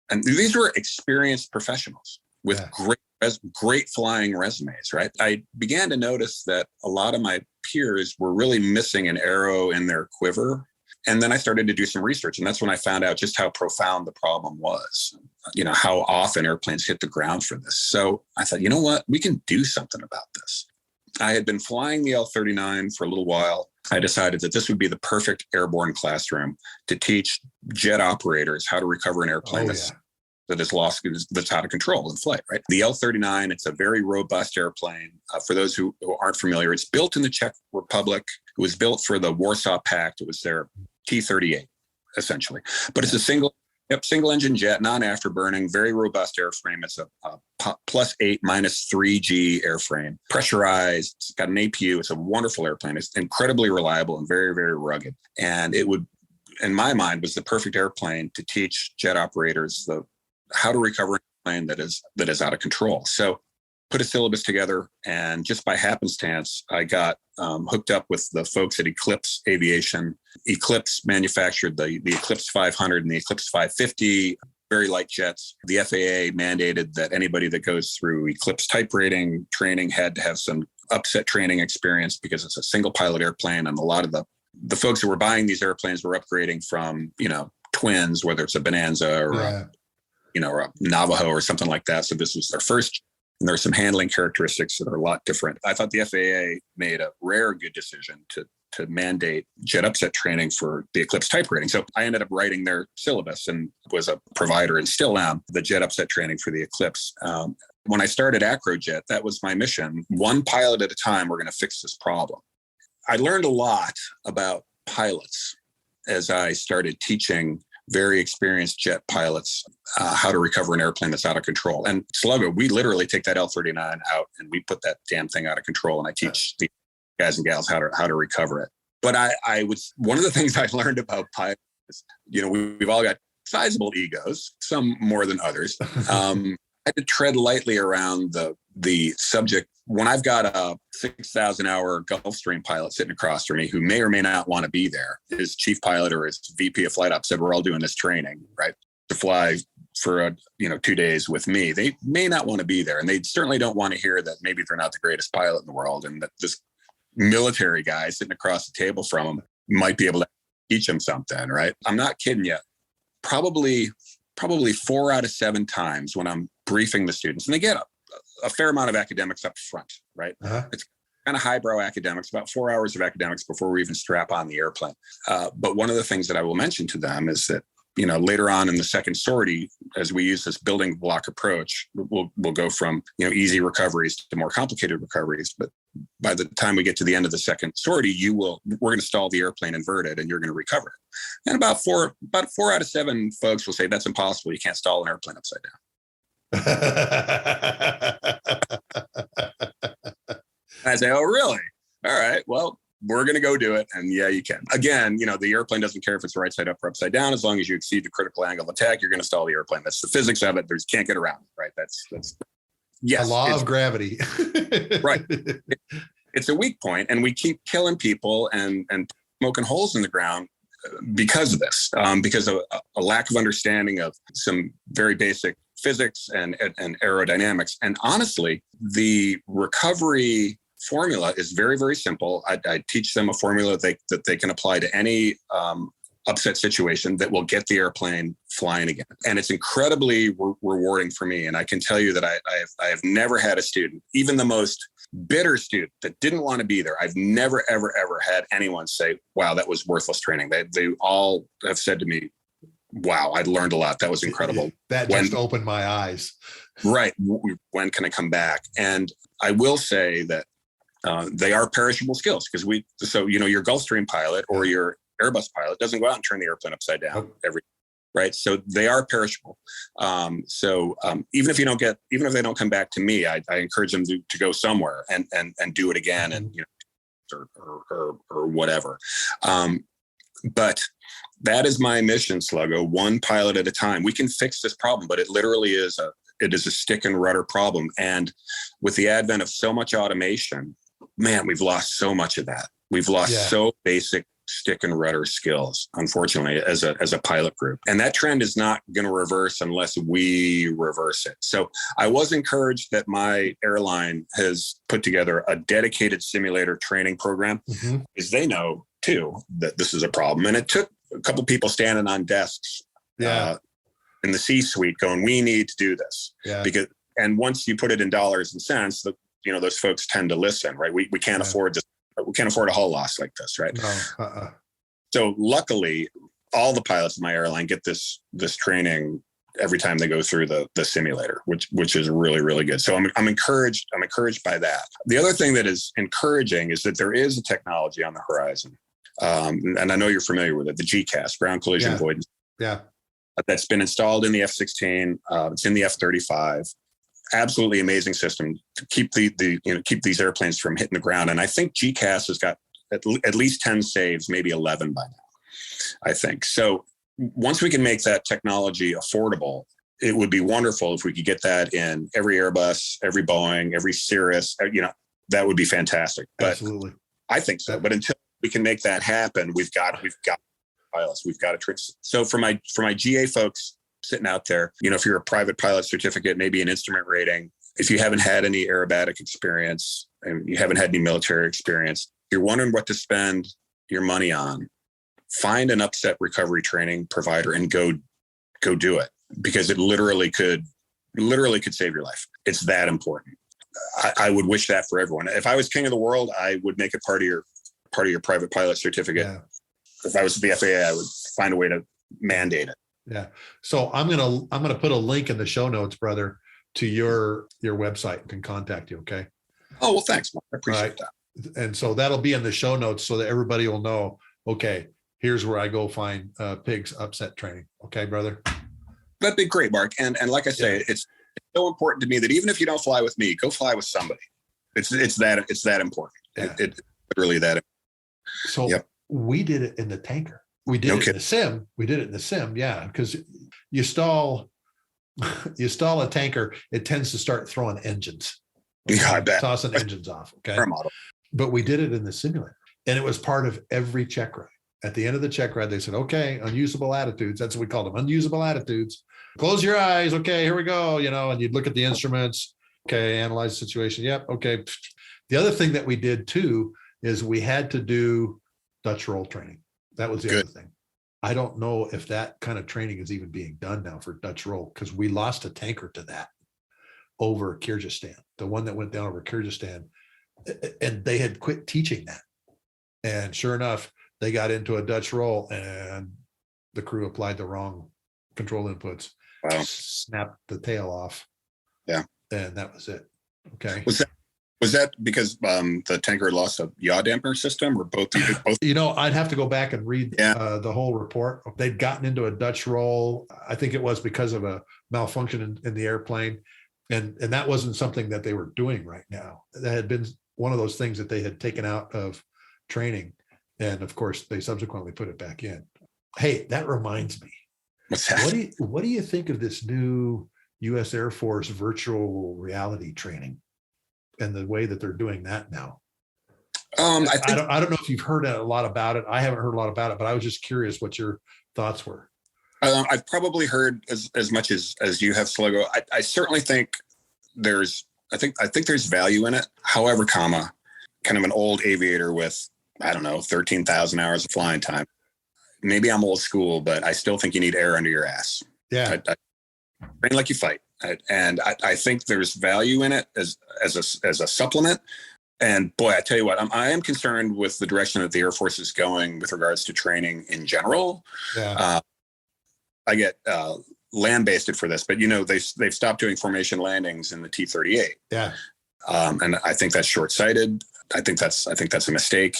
And these were experienced professionals with great flying resumes, right? I began to notice that a lot of my peers were really missing an arrow in their quiver. And then I started to do some research, and that's when I found out just how profound the problem was, how often airplanes hit the ground for this. So I thought, you know what, we can do something about this. I had been flying the L-39 for a little while. I decided that this would be the perfect airborne classroom to teach jet operators how to recover an airplane that is lost, that's out of control in flight, right? The L-39, it's a very robust airplane. For those who aren't familiar, it's built in the Czech Republic. It was built for the Warsaw Pact. It was their T-38, essentially. But it's a single engine jet, non-afterburning, very robust airframe. It's a +8 -3G airframe, pressurized. It's got an APU. It's a wonderful airplane. It's incredibly reliable and very, very rugged. And it would, in my mind, was the perfect airplane to teach jet operators how to recover an airplane that is out of control. So put a syllabus together, and just by happenstance, I got hooked up with the folks at Eclipse Aviation. Eclipse manufactured the Eclipse 500 and the Eclipse 550, very light jets. The FAA mandated that anybody that goes through Eclipse type rating training had to have some upset training experience because it's a single pilot airplane. And a lot of the folks who were buying these airplanes were upgrading from, twins, whether it's a Bonanza or or a Navajo or something like that. So this was their first, and there are some handling characteristics that are a lot different. I thought the FAA made a rare good decision to mandate jet upset training for the Eclipse type rating. So I ended up writing their syllabus and was a provider, and still am, the jet upset training for the Eclipse. When I started Acrojet, that was my mission. One pilot at a time, we're going to fix this problem. I learned a lot about pilots as I started teaching very experienced jet pilots how to recover an airplane that's out of control. And Sluggo, we literally take that L-39 out and we put that damn thing out of control. And I teach the guys and gals how to recover it. But I was, one of the things I learned about pilots is, we've all got sizable egos, some more than others. I had to tread lightly around the subject. When I've got a 6,000-hour Gulfstream pilot sitting across from me who may or may not want to be there, his chief pilot or his VP of flight ops said, we're all doing this training, right, to fly for 2 days with me. They may not want to be there, and they certainly don't want to hear that maybe they're not the greatest pilot in the world, and that this military guy sitting across the table from them might be able to teach them something, right? I'm not kidding you. Probably 4 out of 7 times when I'm briefing the students, and they get a fair amount of academics up front, right? It's kind of highbrow academics, about 4 hours of academics before we even strap on the airplane. But one of the things that I will mention to them is that, later on in the second sortie, as we use this building block approach, we'll go from, easy recoveries to more complicated recoveries. But by the time we get to the end of the second sortie, we're going to stall the airplane inverted and you're going to recover it. And about four out of 7 folks will say, that's impossible. You can't stall an airplane upside down. I say, oh, really? All right, well, we're going to go do it. And yeah, you can. Again, the airplane doesn't care if it's right side up or upside down. As long as you exceed the critical angle of attack, you're going to stall the airplane. That's the physics of it. There's can't get around it, right? That's yes, a law of gravity. Right. It's a weak point, and we keep killing people and smoking holes in the ground because of this, because of a lack of understanding of some very basic physics and aerodynamics. And honestly, the recovery formula is very, very simple. I teach them a formula that they can apply to any upset situation that will get the airplane flying again. And it's incredibly rewarding for me. And I can tell you that I have never had a student, even the most bitter student that didn't want to be there. I've never, ever, ever had anyone say, wow, that was worthless training. They all have said to me, wow, I learned a lot. That was incredible. That just opened my eyes. Right. When can I come back? And I will say that they are perishable skills, because your Gulfstream pilot or your Airbus pilot doesn't go out and turn the airplane upside down right. So they are perishable. Even if they don't come back to me, I encourage them to go somewhere and do it again, and or whatever. But that is my mission, Sluggo. One pilot at a time. We can fix this problem, but it literally is a stick and rudder problem. And with the advent of so much automation, man, we've lost so much of that. We've lost so basic stick and rudder skills, unfortunately, as a pilot group. And that trend is not going to reverse unless we reverse it. So I was encouraged that my airline has put together a dedicated simulator training program, because they know too that this is a problem. And it took a couple people standing on desks in the C-suite going, we need to do this. And once you put it in dollars and cents, those folks tend to listen, right? We can't afford this. We can't afford a hull loss like this, right? No, So luckily, all the pilots in my airline get this training every time they go through the simulator, which is really, really good. So I'm encouraged. I'm encouraged by that. The other thing that is encouraging is that there is a technology on the horizon, and I know you're familiar with it, the GCAS, ground collision avoidance. Yeah, that's been installed in the F-16. It's in the F-35. Absolutely amazing system to keep keep these airplanes from hitting the ground. And I think GCAS has got at least 10 saves, maybe 11 by now, I think. So once we can make that technology affordable, it would be wonderful if we could get that in every Airbus, every Boeing, every Cirrus, that would be fantastic. But absolutely. I think so. But until we can make that happen, we've got pilots, we've got to trick. So for my GA folks sitting out there, if you're a private pilot certificate, maybe an instrument rating, if you haven't had any aerobatic experience and you haven't had any military experience, you're wondering what to spend your money on, find an upset recovery training provider and go do it. because it literally could save your life. It's that important. I would wish that for everyone. If I was king of the world, I would make it part of your private pilot certificate. Yeah. If I was the FAA, I would find a way to mandate it. Yeah. So I'm gonna put a link in the show notes, brother, to your website and can contact you. Okay. Oh, well, thanks, Mark. I appreciate that. And so that'll be in the show notes so that everybody will know, okay, here's where I go find pigs upset training. Okay, brother. That'd be great, Mark. And like I say, it's so important to me that even if you don't fly with me, go fly with somebody. It's that important. Yeah. It's literally that. So we did it in the tanker. We did it in the sim. Yeah. Because you stall a tanker, it tends to start throwing engines. Yeah, I bet. Tossing engines off. Okay. But we did it in the simulator. And it was part of every check ride. At the end of the check ride, they said, okay, unusable attitudes. That's what we called them, unusable attitudes. Close your eyes. Okay, here we go. And you'd look at the instruments. Okay, analyze the situation. Yep. Okay. The other thing that we did too is we had to do Dutch roll training. That was the other thing. I don't know if that kind of training is even being done now for Dutch roll, because we lost a tanker to that over Kyrgyzstan, the one that went down over Kyrgyzstan, and they had quit teaching that. And sure enough, they got into a Dutch roll and the crew applied the wrong control inputs, snapped the tail off. Yeah. And that was it. Okay. Was that because the tanker lost a yaw damper system, or both? I'd have to go back and read the whole report. They'd gotten into a Dutch roll. I think it was because of a malfunction in the airplane. And that wasn't something that they were doing right now. That had been one of those things that they had taken out of training. And of course, they subsequently put it back in. Hey, that reminds me. What's that? What do you think of this new U.S. Air Force virtual reality training and the way that they're doing that now? I don't know if you've heard a lot about it. I haven't heard a lot about it, but I was just curious what your thoughts were. I've probably heard as much as you have, Sluggo. I certainly think there's value in it. However, kind of an old aviator with, I don't know, 13,000 hours of flying time. Maybe I'm old school, but I still think you need air under your ass. Yeah. Train like you fight. And I think there's value in it as a supplement. And boy, I tell you what, I am concerned with the direction that the Air Force is going with regards to training in general. Yeah. I get land-based for this, but they've stopped doing formation landings in the T-38. Yeah. And I think that's short-sighted. I think that's a mistake.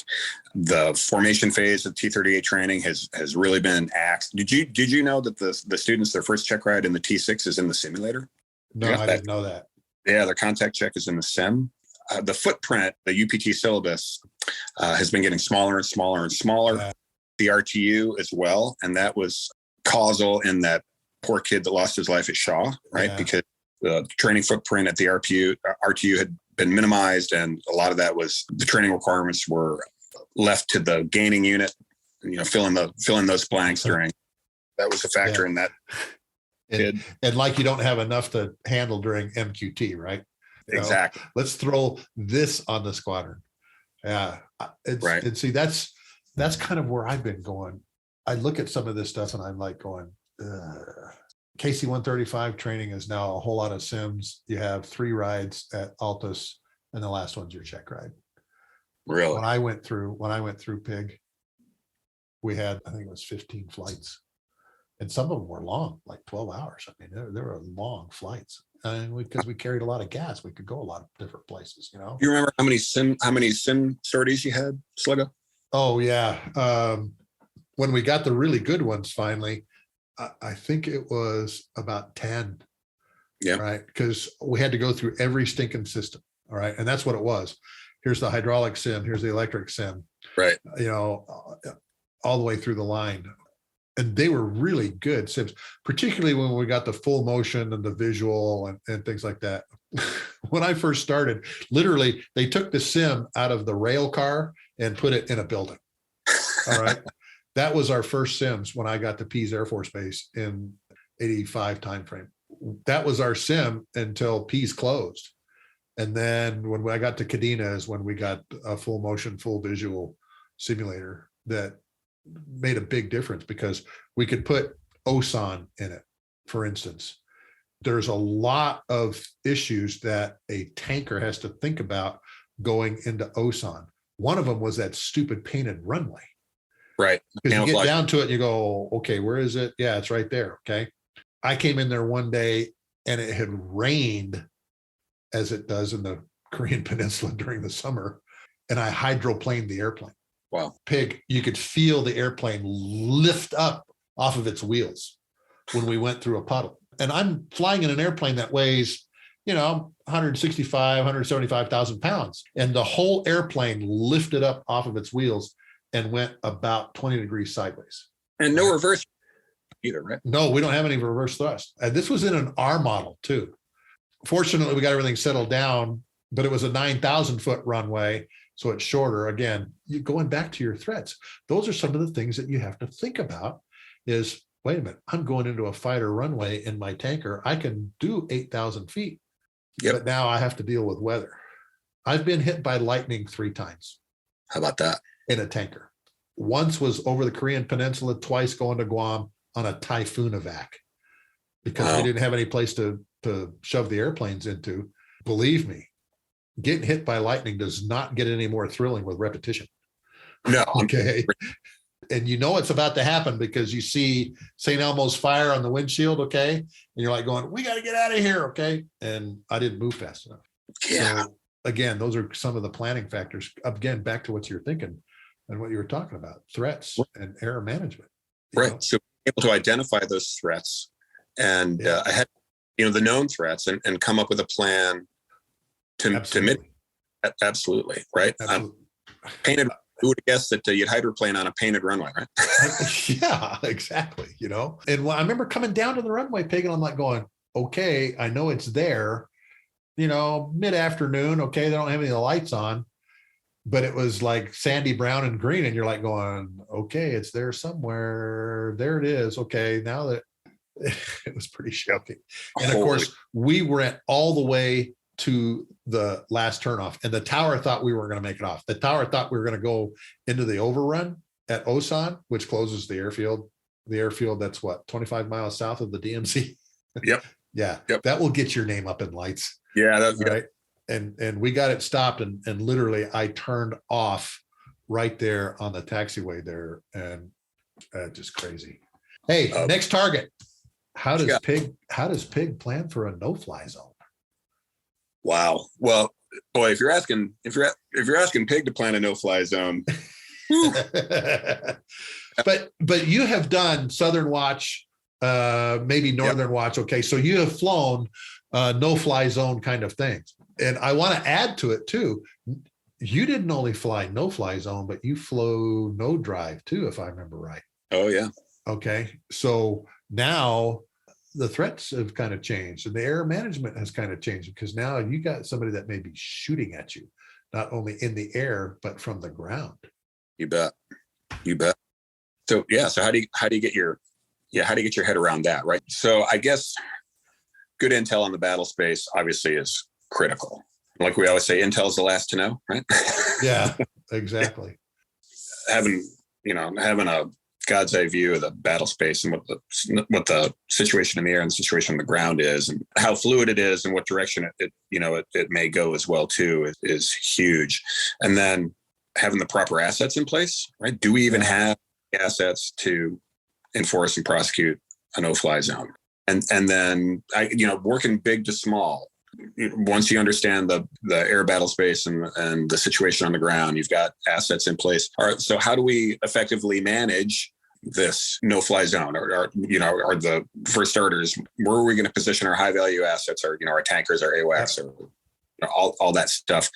The formation phase of T-38 training has really been axed. Did you know that the students, their first check ride in the T-6 is in the simulator? No, I didn't know that. Yeah, their contact check is in the sim. The footprint, the UPT syllabus, has been getting smaller and smaller and smaller. Yeah. The RTU as well, and that was causal in that poor kid that lost his life at Shaw, right? Yeah. Because the training footprint at the RTU had been minimized, and a lot of that was the training requirements were left to the gaining unit, fill in those blanks during. That was a factor in that. And like you don't have enough to handle during MQT, right? Exactly. Let's throw this on the squadron. Yeah. Right. And see, that's kind of where I've been going. I look at some of this stuff and I'm like going, KC-135 training is now a whole lot of sims. You have 3 rides at Altus, and the last one's your check ride. Really? When I went through PIG, we had, I think it was 15 flights, and some of them were long, like 12 hours. I mean, there were long flights, and because we carried a lot of gas, we could go a lot of different places. You remember how many sim sorties you had, Sluggo? Oh yeah. When we got the really good ones, finally, I think it was about 10. Yeah. Right. Because we had to go through every stinking system. All right. And that's what it was. Here's the hydraulic sim. Here's the electric sim. Right. All the way through the line. And they were really good sims, particularly when we got the full motion and the visual and things like that. When I first started, literally, they took the sim out of the rail car and put it in a building. All right. That was our first sims when I got to Pease Air Force Base in 85 timeframe. That was our sim until Pease closed. And then when I got to Kadena is when we got a full motion, full visual simulator that made a big difference because we could put OSON in it. for instance, there's a lot of issues that a tanker has to think about going into OSAN. One of them was that stupid painted runway. Right. Because you get down to it and you go, okay, where is it? Yeah, it's right there. Okay. I came in there one day and it had rained as it does in the Korean Peninsula during the summer. And I hydroplaned the airplane. Wow. Pig, you could feel the airplane lift up off of its wheels when we went through a puddle. And I'm flying in an airplane that weighs, 165, 175,000 pounds. And the whole airplane lifted up off of its wheels and went about 20 degrees sideways. And no reverse either, right? No, we don't have any reverse thrust. And this was in an R model too. Fortunately, we got everything settled down, but it was a 9,000 foot runway. So it's shorter. Again, going back to your threats, those are some of the things that you have to think about is, wait a minute, I'm going into a fighter runway in my tanker. I can do 8,000 feet, but now I have to deal with weather. I've been hit by lightning 3 times. How about that? In a tanker. Once was over the Korean Peninsula, twice going to Guam on a typhoon evac because we didn't have any place to shove the airplanes into. Believe me, getting hit by lightning does not get any more thrilling with repetition. No. Okay. And it's about to happen because you see St. Elmo's fire on the windshield, okay? And you're like going, we got to get out of here, okay? And I didn't move fast enough. Yeah. So, again, those are some of the planning factors. Again, back to what you're thinking and what you were talking about, threats and error management. Right. So able to identify those threats and ahead, the known threats and come up with a plan to mitigate. Absolutely. Right. Absolutely. Painted. Who would have guessed that you'd hydroplane on a painted runway, right? Yeah, exactly. And when I remember coming down to the runway, Pig, and I'm like going, okay, I know it's there, mid-afternoon. Okay. They don't have any of the lights on, but it was like sandy brown and green. And you're like going, okay, it's there somewhere. There it is. Okay. Now that it was pretty shocking. And of course we went all the way to the last turnoff, and the tower thought we weren't going to make it off. The tower thought we were going to go into the overrun at Osan, which closes the airfield. The airfield that's 25 miles south of the DMZ. Yep. Yeah. Yep. That will get your name up in lights. Yeah. That's right. And we got it stopped, and literally I turned off right there on the taxiway there, and just crazy. Hey, next target. How does Pig plan for a no-fly zone? Wow. Well, boy, if you're asking Pig to plan a no-fly zone, but you have done Southern Watch, maybe Northern Watch. Okay, so you have flown no-fly zone kind of things, and I want to add to it too. You didn't only fly no-fly zone, but you flew no drive too, if I remember right. Oh yeah. Okay, so now the threats have kind of changed and the air management has kind of changed because now you got somebody that may be shooting at you, not only in the air, but from the ground. You bet. So, so how do you get your head around that? Right. So I guess good intel on the battle space obviously is critical. Like we always say, intel is the last to know, right? Yeah, exactly. having a God's eye view of the battle space and what the situation in the air and the situation on the ground is, and how fluid it is, and what direction it may go as well too is huge. And then having the proper assets in place, right? Do we even have assets to enforce and prosecute a no-fly zone? And then working big to small. Once you understand the air battle space and the situation on the ground, you've got assets in place. All right, so how do we effectively manage this no-fly zone, or for starters, where are we going to position our high-value assets, our tankers, our AWACS, or all that stuff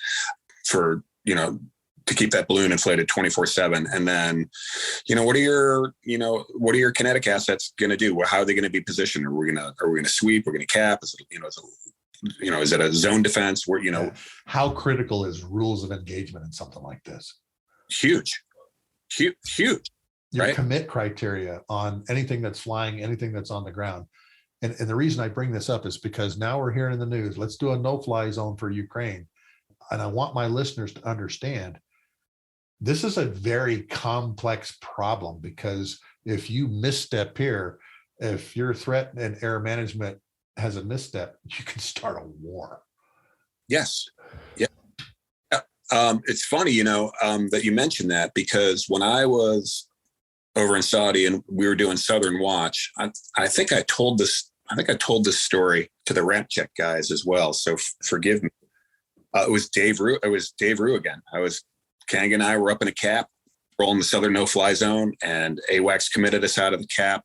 for to keep that balloon inflated 24/7, and then what are your kinetic assets going to do? How are they going to be positioned? Are we going to sweep? We're going to cap? Is it a zone defense? How critical is rules of engagement in something like this? Huge. Your right? Commit criteria on anything that's flying, anything that's on the ground. And the reason I bring this up is because now we're hearing in the news, let's do a no-fly zone for Ukraine. And I want my listeners to understand this is a very complex problem, because if you misstep here, if your threat and air management has a misstep, you can start a war. Yes. Yeah. It's funny, that you mentioned that, because when I was over in Saudi and we were doing Southern Watch, I think I told this story to the ramp check guys as well. So forgive me. It was Dave Rue again. Kang and I were up in a cap, rolling the Southern no-fly zone, and AWACS committed us out of the cap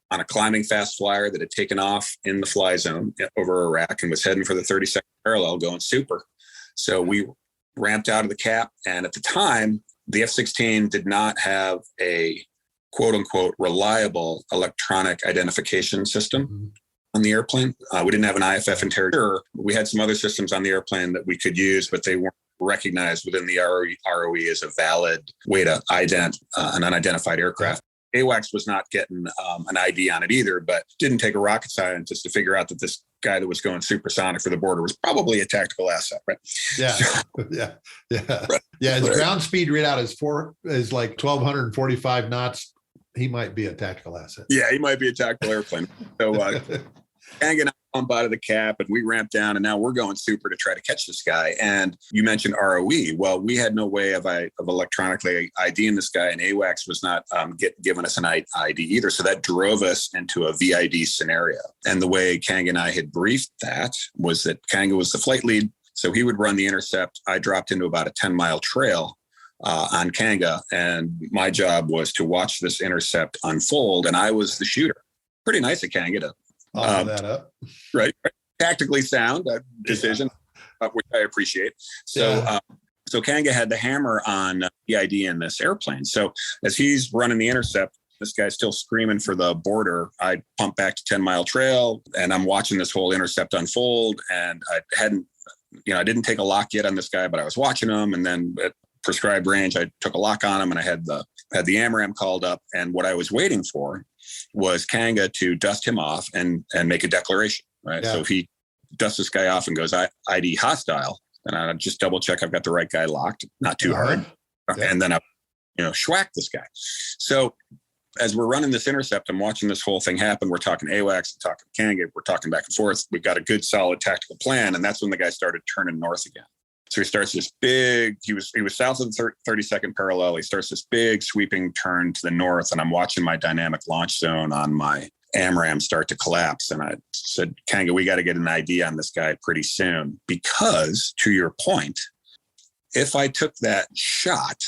on a climbing fast flyer that had taken off in the fly zone over Iraq and was heading for the 32nd parallel going super. So we ramped out of the cap. And at the time, the F-16 did not have a quote unquote reliable electronic identification system on the airplane. We didn't have an IFF interrogator. We had some other systems on the airplane that we could use, but they weren't recognized within the ROE as a valid way to ident an unidentified aircraft. AWACS was not getting an ID on it either, but didn't take a rocket scientist to figure out that this guy that was going supersonic for the border was probably a tactical asset, right? Yeah, yeah. Right. Yeah, his ground speed readout is like 1,245 knots. He might be a tactical asset. Yeah, he might be a tactical airplane. So hanging out out of the cap, and we ramped down, and now we're going super to try to catch this guy. And you mentioned ROE. Well, we had no way of electronically IDing this guy, and AWACS was not giving us an ID either. So that drove us into a VID scenario. And the way Kang and I had briefed that was that Kang was the flight lead, so he would run the intercept. I dropped into about a 10-mile trail on Kanga, and my job was to watch this intercept unfold, and I was the shooter. Pretty nice at Kanga to offer that up. Right. Tactically sound decision, which I appreciate. So, so Kanga had the hammer on EID in this airplane. So as he's running the intercept, this guy's still screaming for the border. I pump back to 10-mile trail, and I'm watching this whole intercept unfold. And I didn't take a lock yet on this guy, but I was watching him. And then at prescribed range, I took a lock on him, and I had the AMRAAM called up. And what I was waiting for was Kanga to dust him off and make a declaration, right? Yeah. So if he dusts this guy off and goes ID hostile, then I just double check I've got the right guy locked, not too hard. Yeah. And then I, schwack this guy. So as we're running this intercept, I'm watching this whole thing happen. We're talking AWACS, we're talking Kanga, we're talking back and forth. We've got a good solid tactical plan. And that's when the guy started turning north again. So he starts this big, he was south of the 32nd parallel. He starts this big sweeping turn to the north, and I'm watching my dynamic launch zone on my AMRAAM start to collapse. And I said, Kanga, we got to get an ID on this guy pretty soon, because to your point, if I took that shot,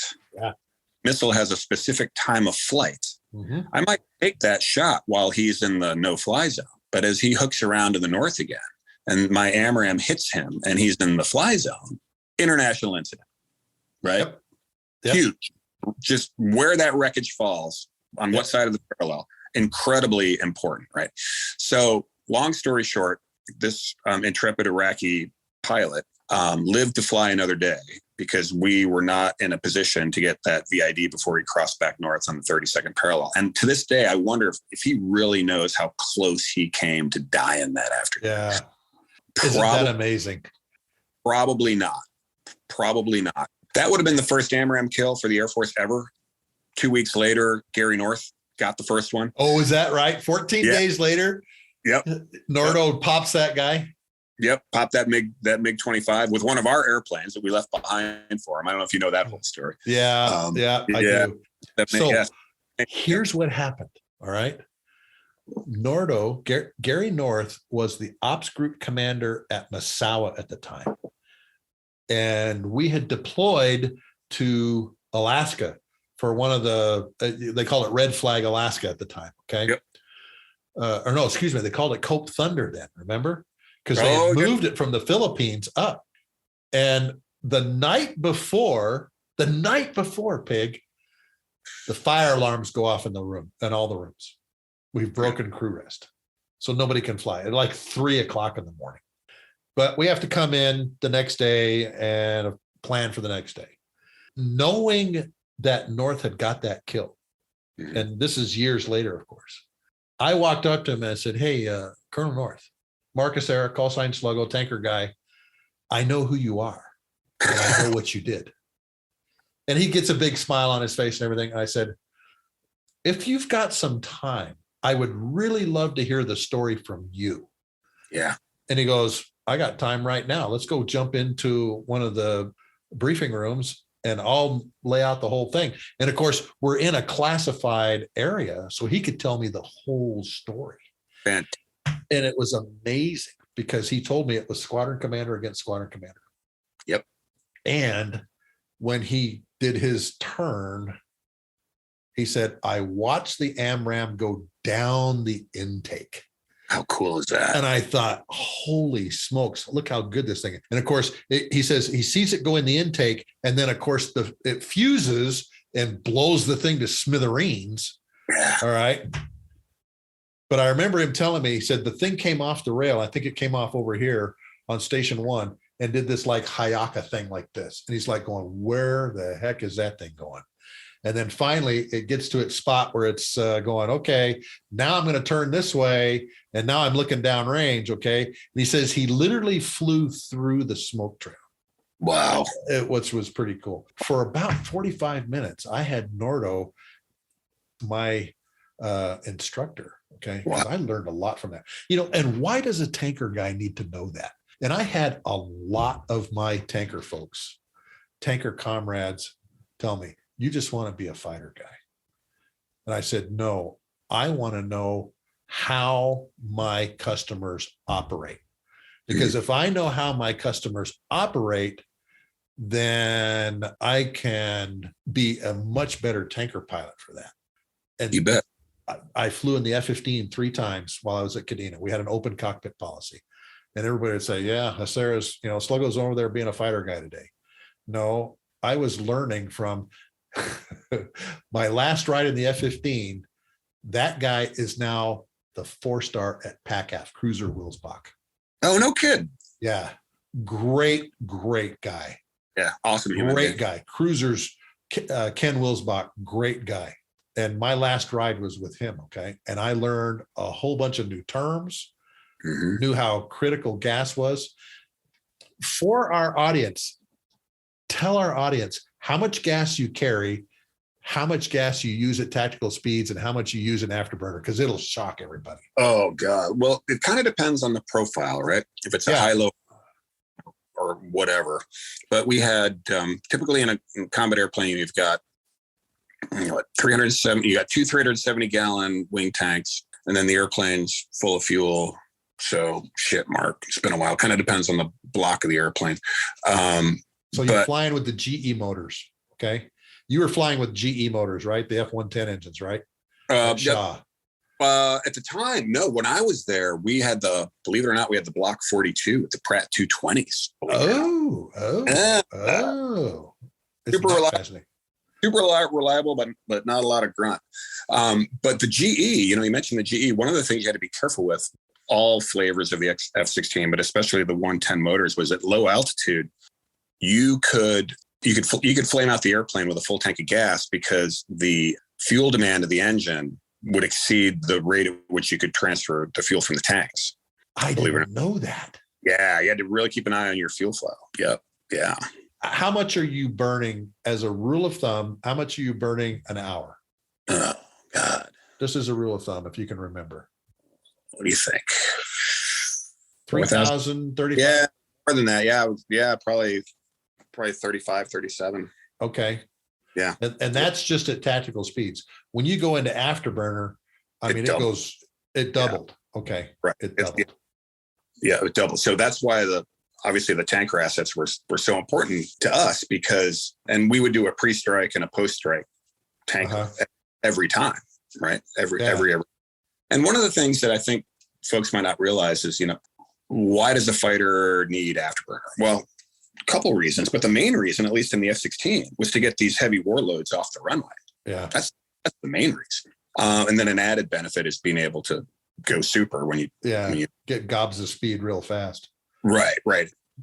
missile has a specific time of flight. Mm-hmm. I might take that shot while he's in the no-fly zone. But as he hooks around to the north again, and my AMRAAM hits him and he's in the fly zone, international incident, right? Yep. Huge. Just where that wreckage falls, on what side of the parallel, incredibly important, right? So long story short, this intrepid Iraqi pilot lived to fly another day, because we were not in a position to get that VID before he crossed back north on the 32nd parallel. And to this day, I wonder if he really knows how close he came to dying that afternoon. Yeah. Isn't that amazing? Probably not. That would have been the first AMRAAM kill for the Air Force ever. 2 weeks later, Gary North got the first one. Oh, is that right? 14 days later? Yep. Nordo pops that guy? Yep. Popped that MiG-25 with one of our airplanes that we left behind for him. I don't know if you know that whole story. Yeah. I do. So here's what happened. All right. Nordo, Gary North was the ops group commander at Massawa at the time. And we had deployed to Alaska for one of they call it Red Flag Alaska at the time. Okay. Yep. They called it Cope Thunder then, remember? Because they had moved it from the Philippines up. And the night before, Pig, the fire alarms go off in all the rooms. We've broken crew rest. So nobody can fly at like 3:00 in the morning. But we have to come in the next day and plan for the next day. Knowing that North had got that kill, and this is years later, of course, I walked up to him and I said, hey, Colonel North, Marcus Era, call sign Sluggo, tanker guy, I know who you are, and I know what you did. And he gets a big smile on his face and everything. And I said, if you've got some time, I would really love to hear the story from you. Yeah. And he goes, I got time right now. Let's go jump into one of the briefing rooms and I'll lay out the whole thing. And of course, we're in a classified area, so he could tell me the whole story. And it was amazing because he told me it was squadron commander against squadron commander. Yep. And when he did his turn, he said, I watched the AMRAAM go down the intake. How cool is that? And I thought, holy smokes, look how good this thing is. And of course, he says he sees it go in the intake. And then, of course, it fuses and blows the thing to smithereens. Yeah. All right. But I remember him telling me, he said, the thing came off the rail. I think it came off over here on station 1 and did this like Hayaka thing like this. And he's like going, where the heck is that thing going? And then finally it gets to its spot where it's going, okay, now I'm going to turn this way. And now I'm looking downrange. Okay. And he says he literally flew through the smoke trail. Wow. Which was pretty cool. For about 45 minutes, I had Nordo, my instructor. Okay. Wow. I learned a lot from that. And why does a tanker guy need to know that? And I had a lot of my tanker folks, tanker comrades tell me, you just want to be a fighter guy. And I said, no, I want to know how my customers operate. Because if I know how my customers operate, then I can be a much better tanker pilot for that. And you bet. I flew in the F-15 3 times while I was at Kadena. We had an open cockpit policy. And everybody would say, yeah, Sarah's, Sluggo's over there being a fighter guy today. No, I was learning from my last ride in the F-15. That guy is now the 4-star at PACAF, Cruiser Wilsbach. Oh, no kid. Yeah. Great guy. Yeah. Awesome. Great guy. Cruisers, Ken Wilsbach, great guy. And my last ride was with him. Okay. And I learned a whole bunch of new terms, knew how critical gas was. For our audience, tell our audience how much gas you carry, how much gas you use at tactical speeds, and how much you use in afterburner, because it'll shock everybody. Oh, God. Well, it kind of depends on the profile, right? If it's a high-low or whatever. But we had typically in a combat airplane, you've got 370, you got 2 370-gallon wing tanks, and then the airplane's full of fuel. So shit, Mark, it's been a while. Kind of depends on the block of the airplane. So you're flying with the GE motors, okay? You were flying with GE motors, right? The F-110 engines, right? Shaw. At the time, no. When I was there, we had believe it or not, we had the Block 42 with the Pratt 220s. Super reliable, but not a lot of grunt. But the GE, you mentioned the GE. One of the things you had to be careful with, all flavors of the F-16, but especially the 110 motors, was at low altitude. You could flame out the airplane with a full tank of gas because the fuel demand of the engine would exceed the rate at which you could transfer the fuel from the tanks. I didn't know that. Yeah, you had to really keep an eye on your fuel flow. Yep. Yeah. How much are you burning, as a rule of thumb, how much are you burning an hour? Oh, God. Just as a rule of thumb, if you can remember. What do you think? 3,000, 35? Yeah, more than that. Yeah, probably 35, 37. Okay. Yeah. And that's just at tactical speeds. When you go into afterburner, it doubled. Yeah. Okay. Right. It doubled. It doubled. So that's why obviously the tanker assets were so important to us, and we would do a pre-strike and a post-strike tank every time, right? Every. And one of the things that I think folks might not realize is, why does a fighter need afterburner? Well, a couple reasons, but the main reason, at least in the F-16, was to get these heavy warloads off the runway. Yeah. That's the main reason. And then an added benefit is being able to go super when you get gobs of speed real fast. Right.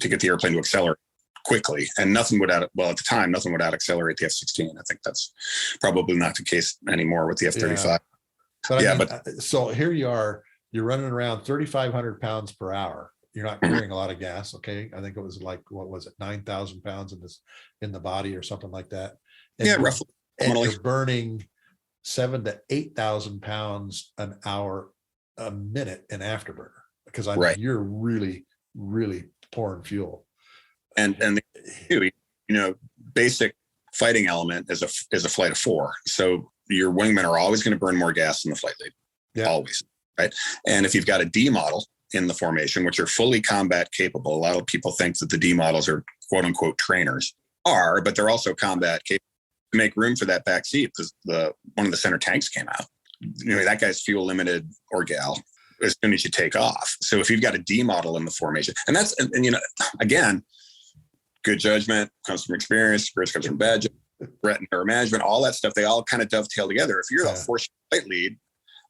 To get the airplane to accelerate quickly. And at the time, nothing would out-accelerate the F-16. I think that's probably not the case anymore with the F-35. But so here you are, you're running around 3,500 pounds per hour. You're not carrying a lot of gas. Okay. I think it was 9,000 pounds in the body or something like that. And roughly. And you're burning 7 to 8,000 pounds an hour a minute in afterburner, because you're really, really pouring fuel. And basic fighting element is a flight of 4. So your wingmen are always going to burn more gas than the flight lead. Yeah. Always. Right. And if you've got a D model in the formation, which are fully combat capable, a lot of people think that the D models are quote unquote trainers, but they're also combat capable. To make room for that back seat, because one of the center tanks came out. That guy's fuel limited, or gal, as soon as you take off. So if you've got a D model in the formation, and that's, again, good judgment comes from experience, experience comes from bad judgment, threat and error management, all that stuff, they all kind of dovetail together. If you're a 4-ship flight lead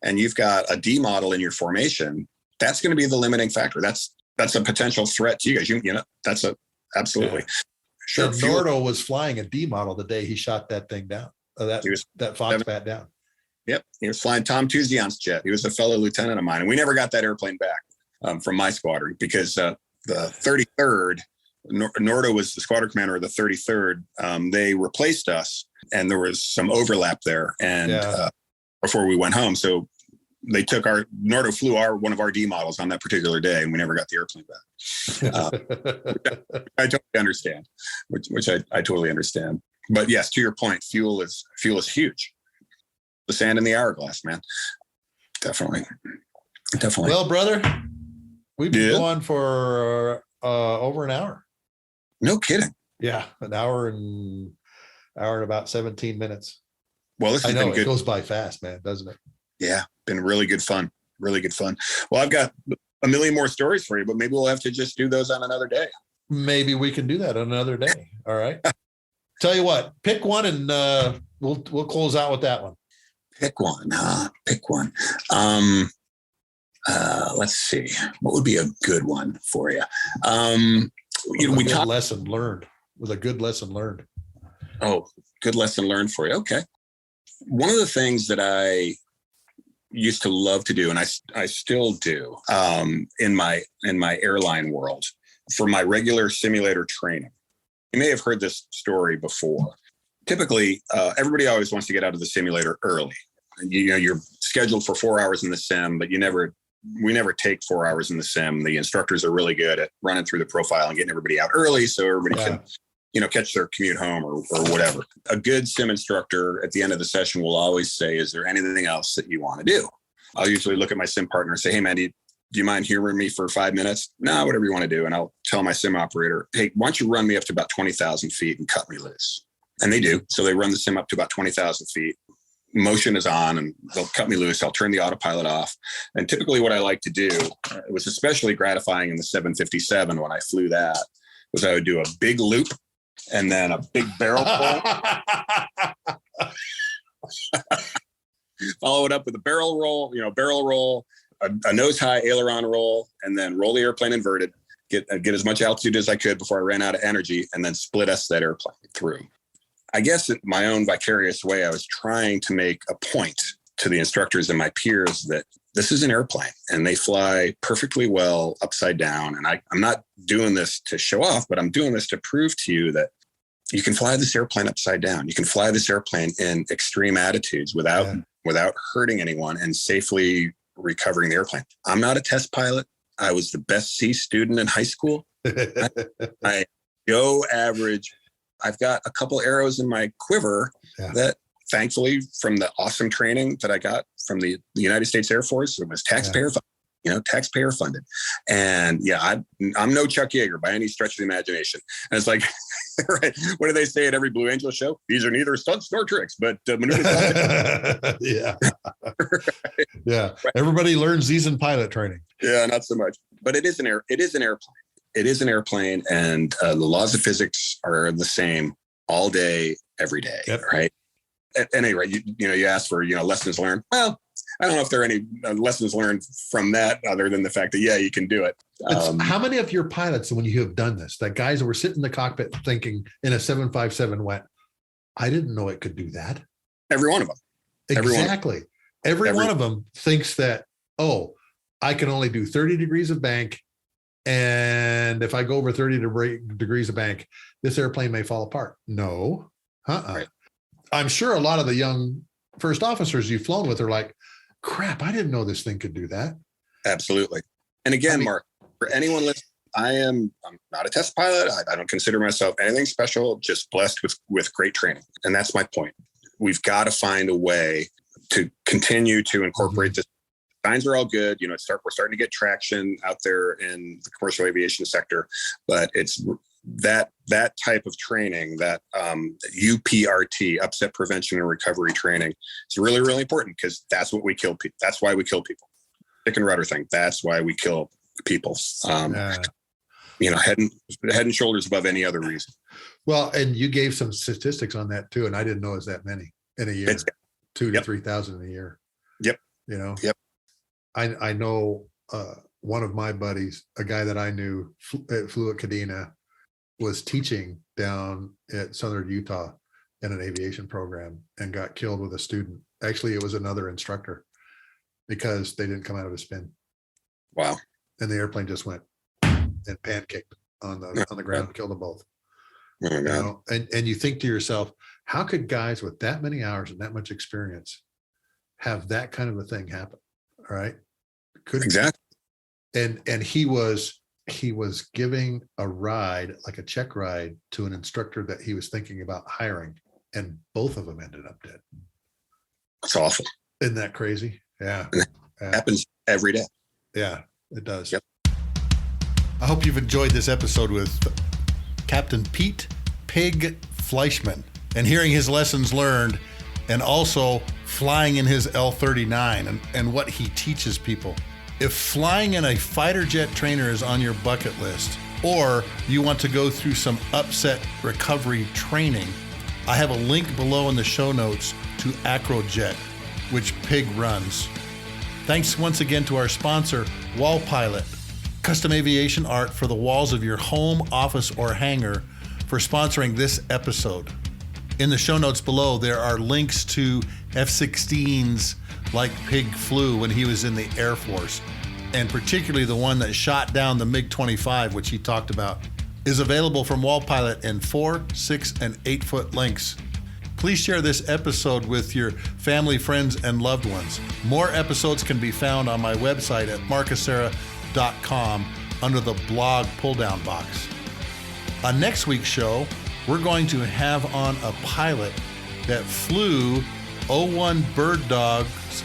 and you've got a D model in your formation, that's going to be the limiting factor. That's a potential threat to you guys. That's absolutely. Yeah. Sure. Nordo was flying a D model the day he shot that thing down. That Fox bat down. Yep. He was flying Tom Tuzian's jet. He was a fellow lieutenant of mine. And we never got that airplane back from my squadron, because the 33rd, Nordo was the squadron commander of the 33rd. They replaced us, and there was some overlap there. And before we went home, so they took Nordo flew one of our D models on that particular day, and we never got the airplane back. I totally understand, which I totally understand. But yes, to your point, fuel is huge. The sand in the hourglass, man. Definitely. Well, brother, we've been going for over an hour. No kidding. Yeah, an hour and about 17 minutes. Well, this has been good. It goes by fast, man, doesn't it? Yeah, been really good fun. Really good fun. Well, I've got a million more stories for you, but maybe we'll have to just do those on another day. Maybe we can do that on another day. All right. Tell you what, pick one, and we'll close out with that one. Pick one. Let's see. What would be a good one for you? Lesson learned. With a good lesson learned. Oh, good lesson learned for you. Okay. One of the things that I used to love to do, and I still do, in my airline world, for my regular simulator training. You may have heard this story before. Typically, everybody always wants to get out of the simulator early. You're scheduled for 4 hours in the sim, but we never take 4 hours in the sim. The instructors are really good at running through the profile and getting everybody out early, so everybody can catch their commute home or whatever. A good sim instructor at the end of the session will always say, is there anything else that you want to do? I'll usually look at my sim partner and say, hey, man, do you mind hearing me for 5 minutes? No, whatever you want to do. And I'll tell my sim operator, hey, why don't you run me up to about 20,000 feet and cut me loose? And they do. So they run the sim up to about 20,000 feet. Motion is on, and they'll cut me loose. I'll turn the autopilot off. And typically what I like to do, it was especially gratifying in the 757 when I flew that, was I would do a big loop and then a big barrel pull. Follow it up with a barrel roll, a nose high aileron roll, and then roll the airplane inverted, get as much altitude as I could before I ran out of energy, and then split us that airplane through. I guess in my own vicarious way, I was trying to make a point to the instructors and my peers that this is an airplane and they fly perfectly well upside down. And I'm not doing this to show off, but I'm doing this to prove to you that you can fly this airplane upside down. You can fly this airplane in extreme attitudes without hurting anyone and safely recovering the airplane. I'm not a test pilot. I was the best C student in high school. I go average. I've got a couple arrows in my quiver that thankfully from the awesome training that I got from the United States Air Force, it was taxpayer funded. And I'm no Chuck Yeager by any stretch of the imagination. And it's like, right, what do they say at every Blue Angel show? These are neither stunts nor tricks, but maneuvers. Right. Everybody learns these in pilot training. Yeah, not so much. But it is an airplane. It is an airplane, and the laws of physics are the same all day, every day, right? At any rate, you asked for lessons learned. Well, I don't know if there are any lessons learned from that other than the fact that you can do it. How many of your pilots, when you have done this, that guys that were sitting in the cockpit thinking in a 757 went, I didn't know it could do that? Every one of them. Exactly. Every one of them thinks that, I can only do 30 degrees of bank. And if I go over 30 degrees of bank, this airplane may fall apart. No. Right. I'm sure a lot of the young first officers you've flown with are like, crap, I didn't know this thing could do that. Absolutely. And again, Mark, for anyone listening, I'm not a test pilot. I don't consider myself anything special, just blessed with great training. And that's my point. We've got to find a way to continue to incorporate this. Signs are all good. We're starting to get traction out there in the commercial aviation sector, but it's that type of training, that UPRT, upset prevention and recovery training, is really, really important, because that's what we kill people. That's why we kill people. Stick and rudder thing. That's why we kill people. Head and shoulders above any other reason. Well, and you gave some statistics on that too, and I didn't know it was that many in a year. 2,000 to 3,000 in a year. Yep. Yep. I know one of my buddies, a guy that I knew flew at Kadena, was teaching down at Southern Utah in an aviation program and got killed with a student. Actually, it was another instructor, because they didn't come out of a spin. Wow. And the airplane just went and pancaked on the ground, killed them both. Oh, and you think to yourself, how could guys with that many hours and that much experience have that kind of a thing happen? All right. Exactly. And he was giving a ride, like a check ride, to an instructor that he was thinking about hiring, and both of them ended up dead. That's awful. Isn't that crazy? Yeah. It happens every day. Yeah, it does. Yep. I hope you've enjoyed this episode with Captain Pete Pig Fleischmann, and hearing his lessons learned, and also flying in his L-39 and what he teaches people. If flying in a fighter jet trainer is on your bucket list, or you want to go through some upset recovery training, I have a link below in the show notes to Acrojet, which Pig runs. Thanks once again to our sponsor, Wall Pilot, custom aviation art for the walls of your home, office, or hangar, for sponsoring this episode. In the show notes below, there are links to F-16s like Pig flew when he was in the Air Force, and particularly the one that shot down the MiG-25, which he talked about, is available from Wall Pilot in 4, 6, and 8 foot lengths. Please share this episode with your family, friends, and loved ones. More episodes can be found on my website at markhasera.com under the blog pull-down box. On next week's show, we're going to have on a pilot that flew O-1 Bird Dogs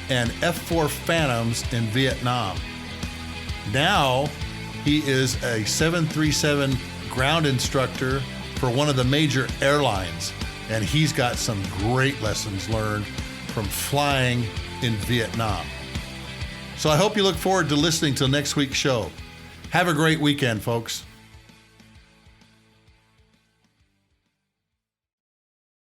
and F-4 Phantoms in Vietnam. Now he is a 737 ground instructor for one of the major airlines, and he's got some great lessons learned from flying in Vietnam. So I hope you look forward to listening to next week's show. Have a great weekend, folks.